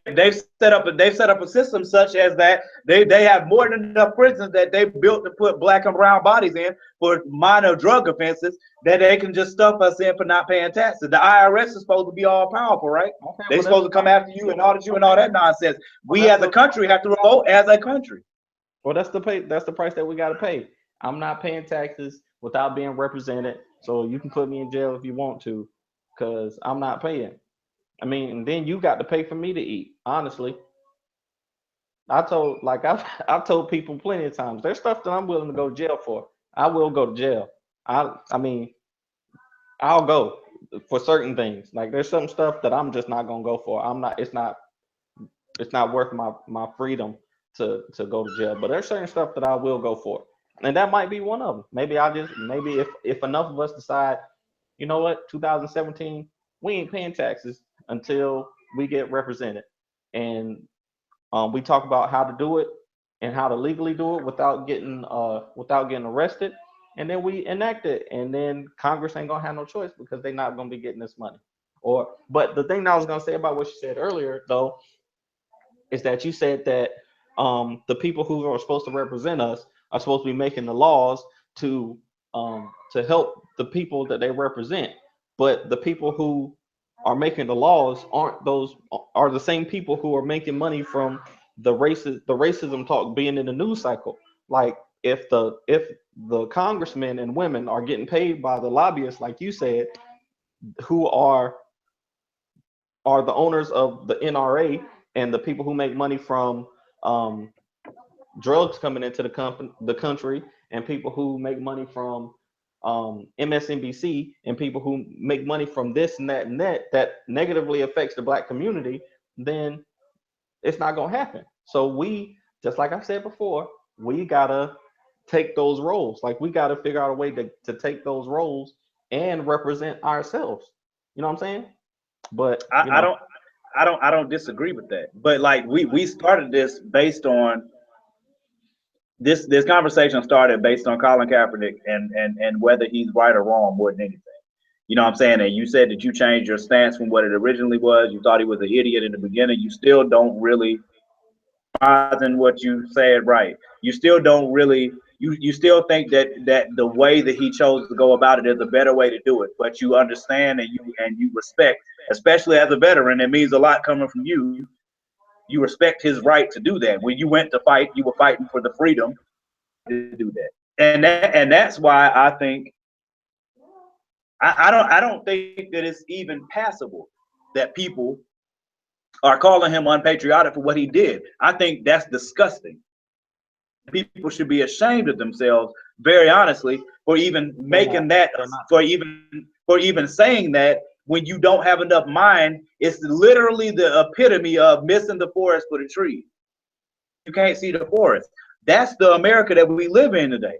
They've set up a system such as that they have more than enough prisons that they built to put Black and brown bodies in for minor drug offenses that they can just stuff us in for not paying taxes. The IRS is supposed to be all powerful, right? Okay, they're supposed to come after you and audit you and all that nonsense. We as a country have to revolt as a country. Well, that's the price that we got to pay. I'm not paying taxes without being represented, so you can put me in jail if you want to, because I'm not paying. I mean, and then you got to pay for me to eat. Honestly, I've told people plenty of times, there's stuff that I'm willing to go to jail for. I will go to jail. I mean, I'll go for certain things. Like, there's some stuff that I'm just not gonna go for. It's not worth my freedom to go to jail. But there's certain stuff that I will go for, and that might be one of them. Maybe if enough of us decide, you know what, 2017, we ain't paying taxes until we get represented, and we talk about how to do it and how to legally do it without getting arrested, and then we enact it, and then Congress ain't gonna have no choice because they're not gonna be getting this money. But the thing that I was gonna say about what you said earlier, though, is that you said that the people who are supposed to represent us are supposed to be making the laws to help the people that they represent. But the people who are making the laws are the same people who are making money from the racism talk being in the news cycle. Like if the congressmen and women are getting paid by the lobbyists, like you said, who are the owners of the NRA and the people who make money from um, drugs coming into the country, and people who make money from MSNBC, and people who make money from this and that and that negatively affects the black community, then it's not gonna happen. So we, just like I said before, we gotta take those roles. Like we gotta figure out a way to take those roles and represent ourselves. You know what I'm saying? But you I know, don't I don't disagree with that. But like we started this based on this conversation started based on Colin Kaepernick and whether he's right or wrong more than anything. You know what I'm saying? And you said that you changed your stance from what it originally was. You thought he was an idiot in the beginning. You still don't really in what you said right. You still don't really you still think that the way that he chose to go about it is a better way to do it. But you understand and you respect, especially as a veteran, it means a lot coming from you. You respect his right to do that. When you went to fight, you were fighting for the freedom to do that. And that's why I think I don't think that it's even passable that people are calling him unpatriotic for what he did. I think that's disgusting. People should be ashamed of themselves, very honestly, for even making that, for even saying that when you don't have enough mind. It's literally the epitome of missing the forest for the trees. You can't see the forest. That's the America that we live in today.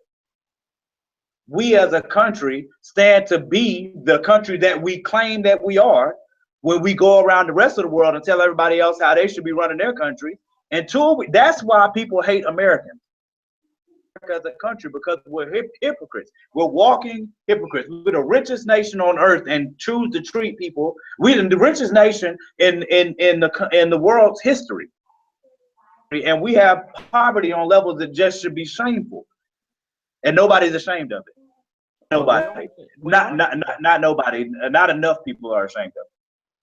We as a country stand to be the country that we claim that we are when we go around the rest of the world and tell everybody else how they should be running their country. And that's why people hate Americans as a country, because we're hypocrites. We're walking hypocrites. We're the richest nation on earth and choose to treat people. We're the richest nation in the world's history. And we have poverty on levels that just should be shameful. And nobody's ashamed of it. Nobody. Not nobody. Not enough people are ashamed of it.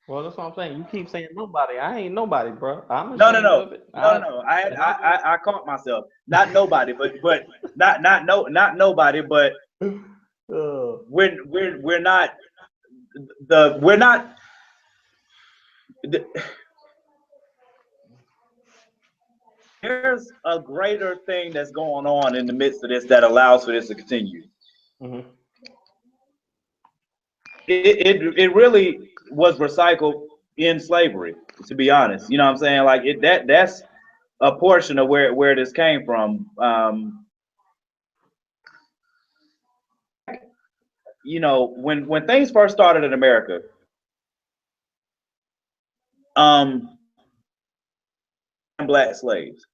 well, that's what I'm saying. You keep saying nobody. I ain't nobody, bro. I'm No, ashamed of it. I caught myself. Not nobody, but not nobody, but we're not we're not there's a greater thing that's going on in the midst of this that allows for this to continue. Mm-hmm. It really was recycled in slavery, to be honest. You know what I'm saying? Like that's a portion of where this came from. You know, when things first started in America, black slaves.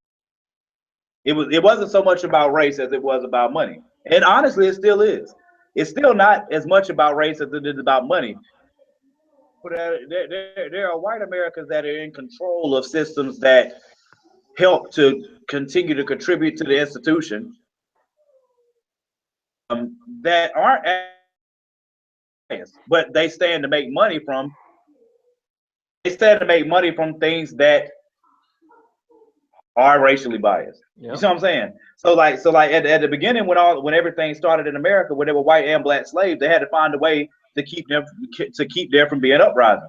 It wasn't so much about race as it was about money. And honestly, it still is. It's still not as much about race as it is about money. But there are white Americans that are in control of systems that help to continue to contribute to the institution, that aren't, but they stand to make money from. They stand to make money from things that are racially biased. Yep. You see what I'm saying? So like at the beginning, when everything started in America, when there were white and black slaves, they had to find a way to keep them from being uprising.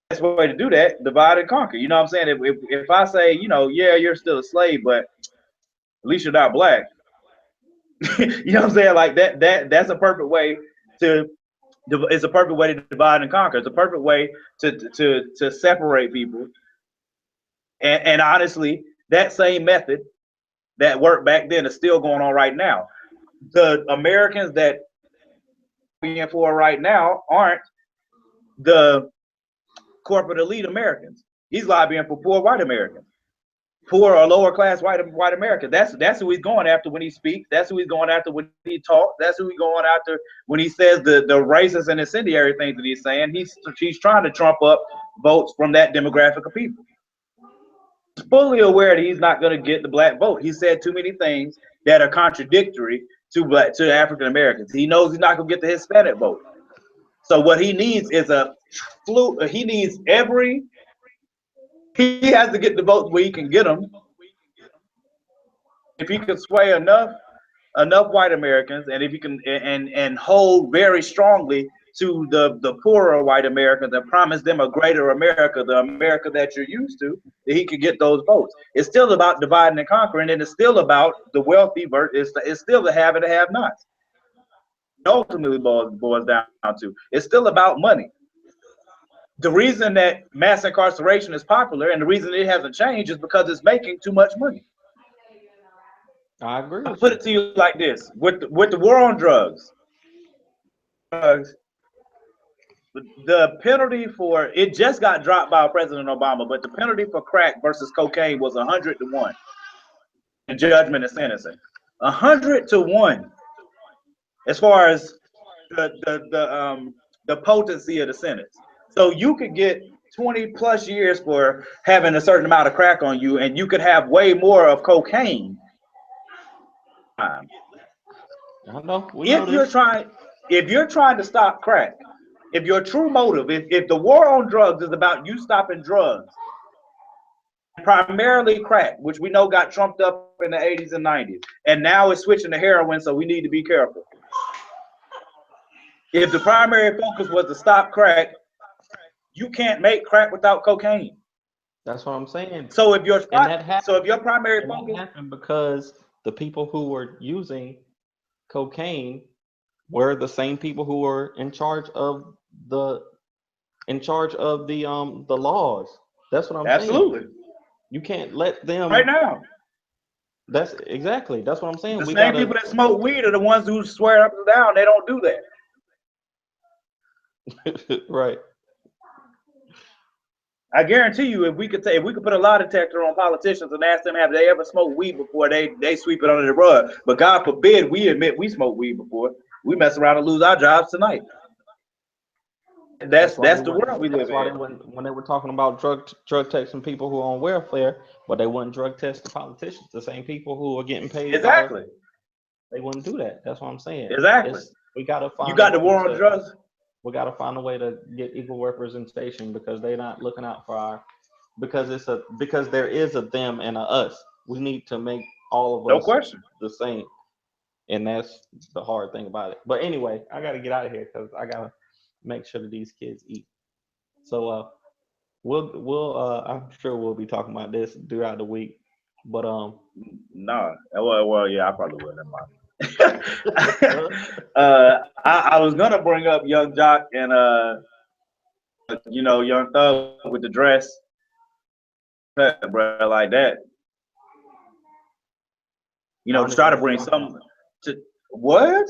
That's the way to do that: divide and conquer. You know what I'm saying? If I say, you know, yeah, you're still a slave, but at least you're not black. You know what I'm saying? Like that's a perfect way to. It's a perfect way to divide and conquer. It's a perfect way to separate people. And honestly, that same method that worked back then is still going on right now. The Americans that we're for right now aren't the corporate elite Americans. He's lobbying for poor white Americans, poor or lower class white Americans. That's who he's going after when he speaks. That's who he's going after when he talks. That's who he's going after when he says the racist and incendiary things that he's saying. He's trying to trump up votes from that demographic of people. fully aware that he's not going to get the black vote. He said too many things that are contradictory to African Americans. He knows he's not going to get the Hispanic vote. So what he needs is he needs he has to get the votes where he can get them. If he can sway enough white Americans, and if he can and hold very strongly to the poorer white Americans and promise them a greater America, the America that you're used to, that he could get those votes. It's still about dividing and conquering, and it's still about the wealthy versus it's still the have and the have-nots. It ultimately boils down to it's still about money. The reason that mass incarceration is popular and the reason it hasn't changed is because it's making too much money. I agree. I'll put it to you like this: with the war on drugs, the penalty for it just got dropped by President Obama, but the penalty for crack versus cocaine was 100-1 in judgment and sentencing. 100-1 as far as the potency of the sentence. So you could get 20 plus years for having a certain amount of crack on you, and you could have way more of cocaine. I know. If you're trying to stop crack, if your true motive, if the war on drugs is about you stopping drugs, primarily crack, which we know got trumped up in the 80s and 90s, and now it's switching to heroin, so we need to be careful. If the primary focus was to stop crack, you can't make crack without cocaine. That's what I'm saying. So if your primary focus happened because the people who were using cocaine were the same people who were in charge of the laws. That's what I'm saying. Absolutely. You can't let them right now. That's what I'm saying. The same people that smoke weed are the ones who swear up and down they don't do that. Right. I guarantee you, if we could put a lie detector on politicians and ask them have they ever smoked weed before, they sweep it under the rug. But God forbid we admit we smoked weed before. We mess around and lose our jobs tonight. That's the world we live in. When they were talking about drug testing people who are on welfare, but they wouldn't drug test the politicians, the same people who are getting paid. Exactly. They wouldn't do that. That's what I'm saying. Exactly. We gotta find. You got the war on drugs. We got to find a way to get equal representation because they're not looking out for because there is a them and a us. We need to make all of us the same, and that's the hard thing about it. But anyway, I got to get out of here because I got to make sure that these kids eat. So I'm sure we'll be talking about this throughout the week. But no, well, yeah, I probably will. Never mind. I was gonna bring up Young Jock and Young Thug with the dress, bro, like that. Try to bring some to what?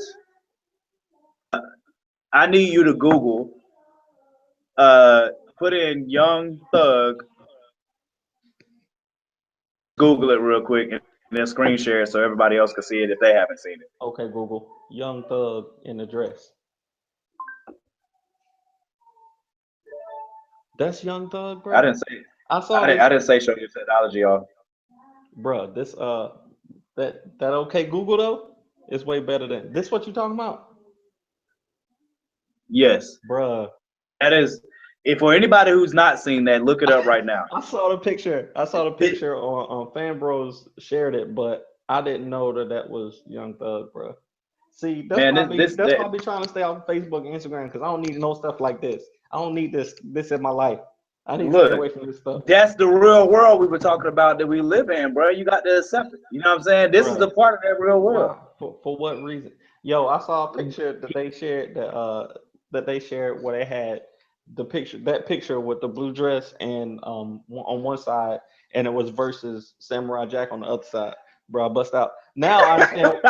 I need you to Google, put in Young Thug, Google it real quick, and then screen share it so everybody else can see it if they haven't seen it. Okay, Google Young Thug in the dress. That's Young Thug, bro. I didn't say. I didn't say show your technology off, bro. This that okay Google though is way better than this. What you talking about? Yes, bro. That is. If for anybody who's not seen that, look it up right now. I saw the picture on Fan Bros shared it, but I didn't know that was Young Thug, bro. See, that's why I be trying to stay off Facebook and Instagram because I don't need no stuff like this. I don't need this in my life. I need to stay away from this stuff. That's the real world we were talking about that we live in, bro. You got to accept it. You know what I'm saying? This is a part of that real world. For what reason? Yo, I saw a picture that they shared where they had that picture with the blue dress and on one side, and it was versus Samurai Jack on the other side. Bro, I bust out. Now I understand.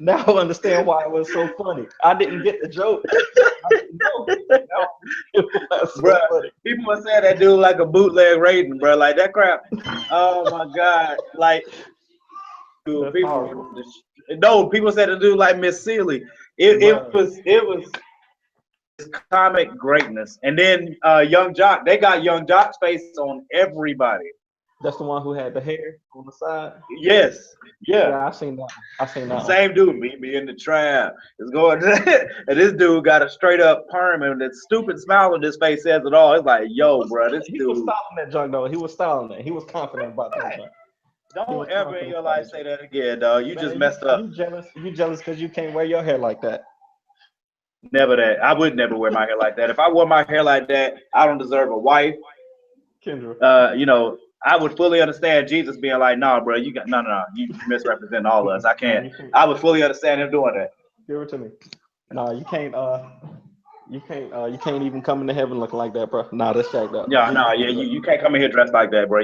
now I understand why it was so funny. I didn't get the joke. I didn't know. Bro, people were saying that dude like a bootleg Raiden, bro. Like that crap. Oh my god. Like dude, people said the dude like Miss Seeley. It was comic greatness. And then Young Jock, they got Young Jock's face on everybody. That's the one who had the hair on the side. Yes, yeah. Yeah, I seen that one. I seen that one. Same dude, meet me in the trap. It's going, and this dude got a straight up perm, and that stupid smile on his face says it all. It's like, yo, bro, this He was dude. styling that junk though. He was styling it. He was confident about that junk. He Don't was ever in confident your about life that say junk. that again, dog. You just Man, you messed up. you jealous? You jealous because you can't wear your hair like that, Never that. I would never wear my hair like that. If I wore my hair like that, I don't deserve a wife. Kendra. You know, I would fully understand Jesus being like, nah, bro, you got no. You misrepresent all of us. I Nah, can't. you can't. I would fully understand him doing that. Give it to me. Nah, you can't. You can't even come into heaven looking like that, bro. Nah, that's jacked up. Yeah, Jesus no, don't yeah, do you, that. you can't come in here dressed like that, bro.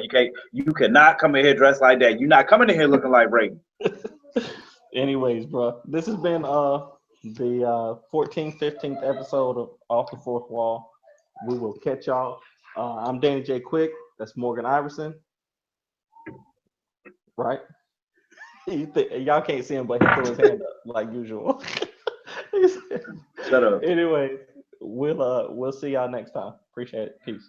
You cannot come in here dressed like that. You're not coming in here looking like Brady. Anyways, bro, this has been the 14th, 15th episode of Off the Fourth Wall. We will catch y'all. I'm Danny J. Quick. That's Morgan Iverson, right? Y'all can't see him, but he threw his hand up like usual. Shut up. Anyways, we'll see y'all next time. Appreciate it. Peace.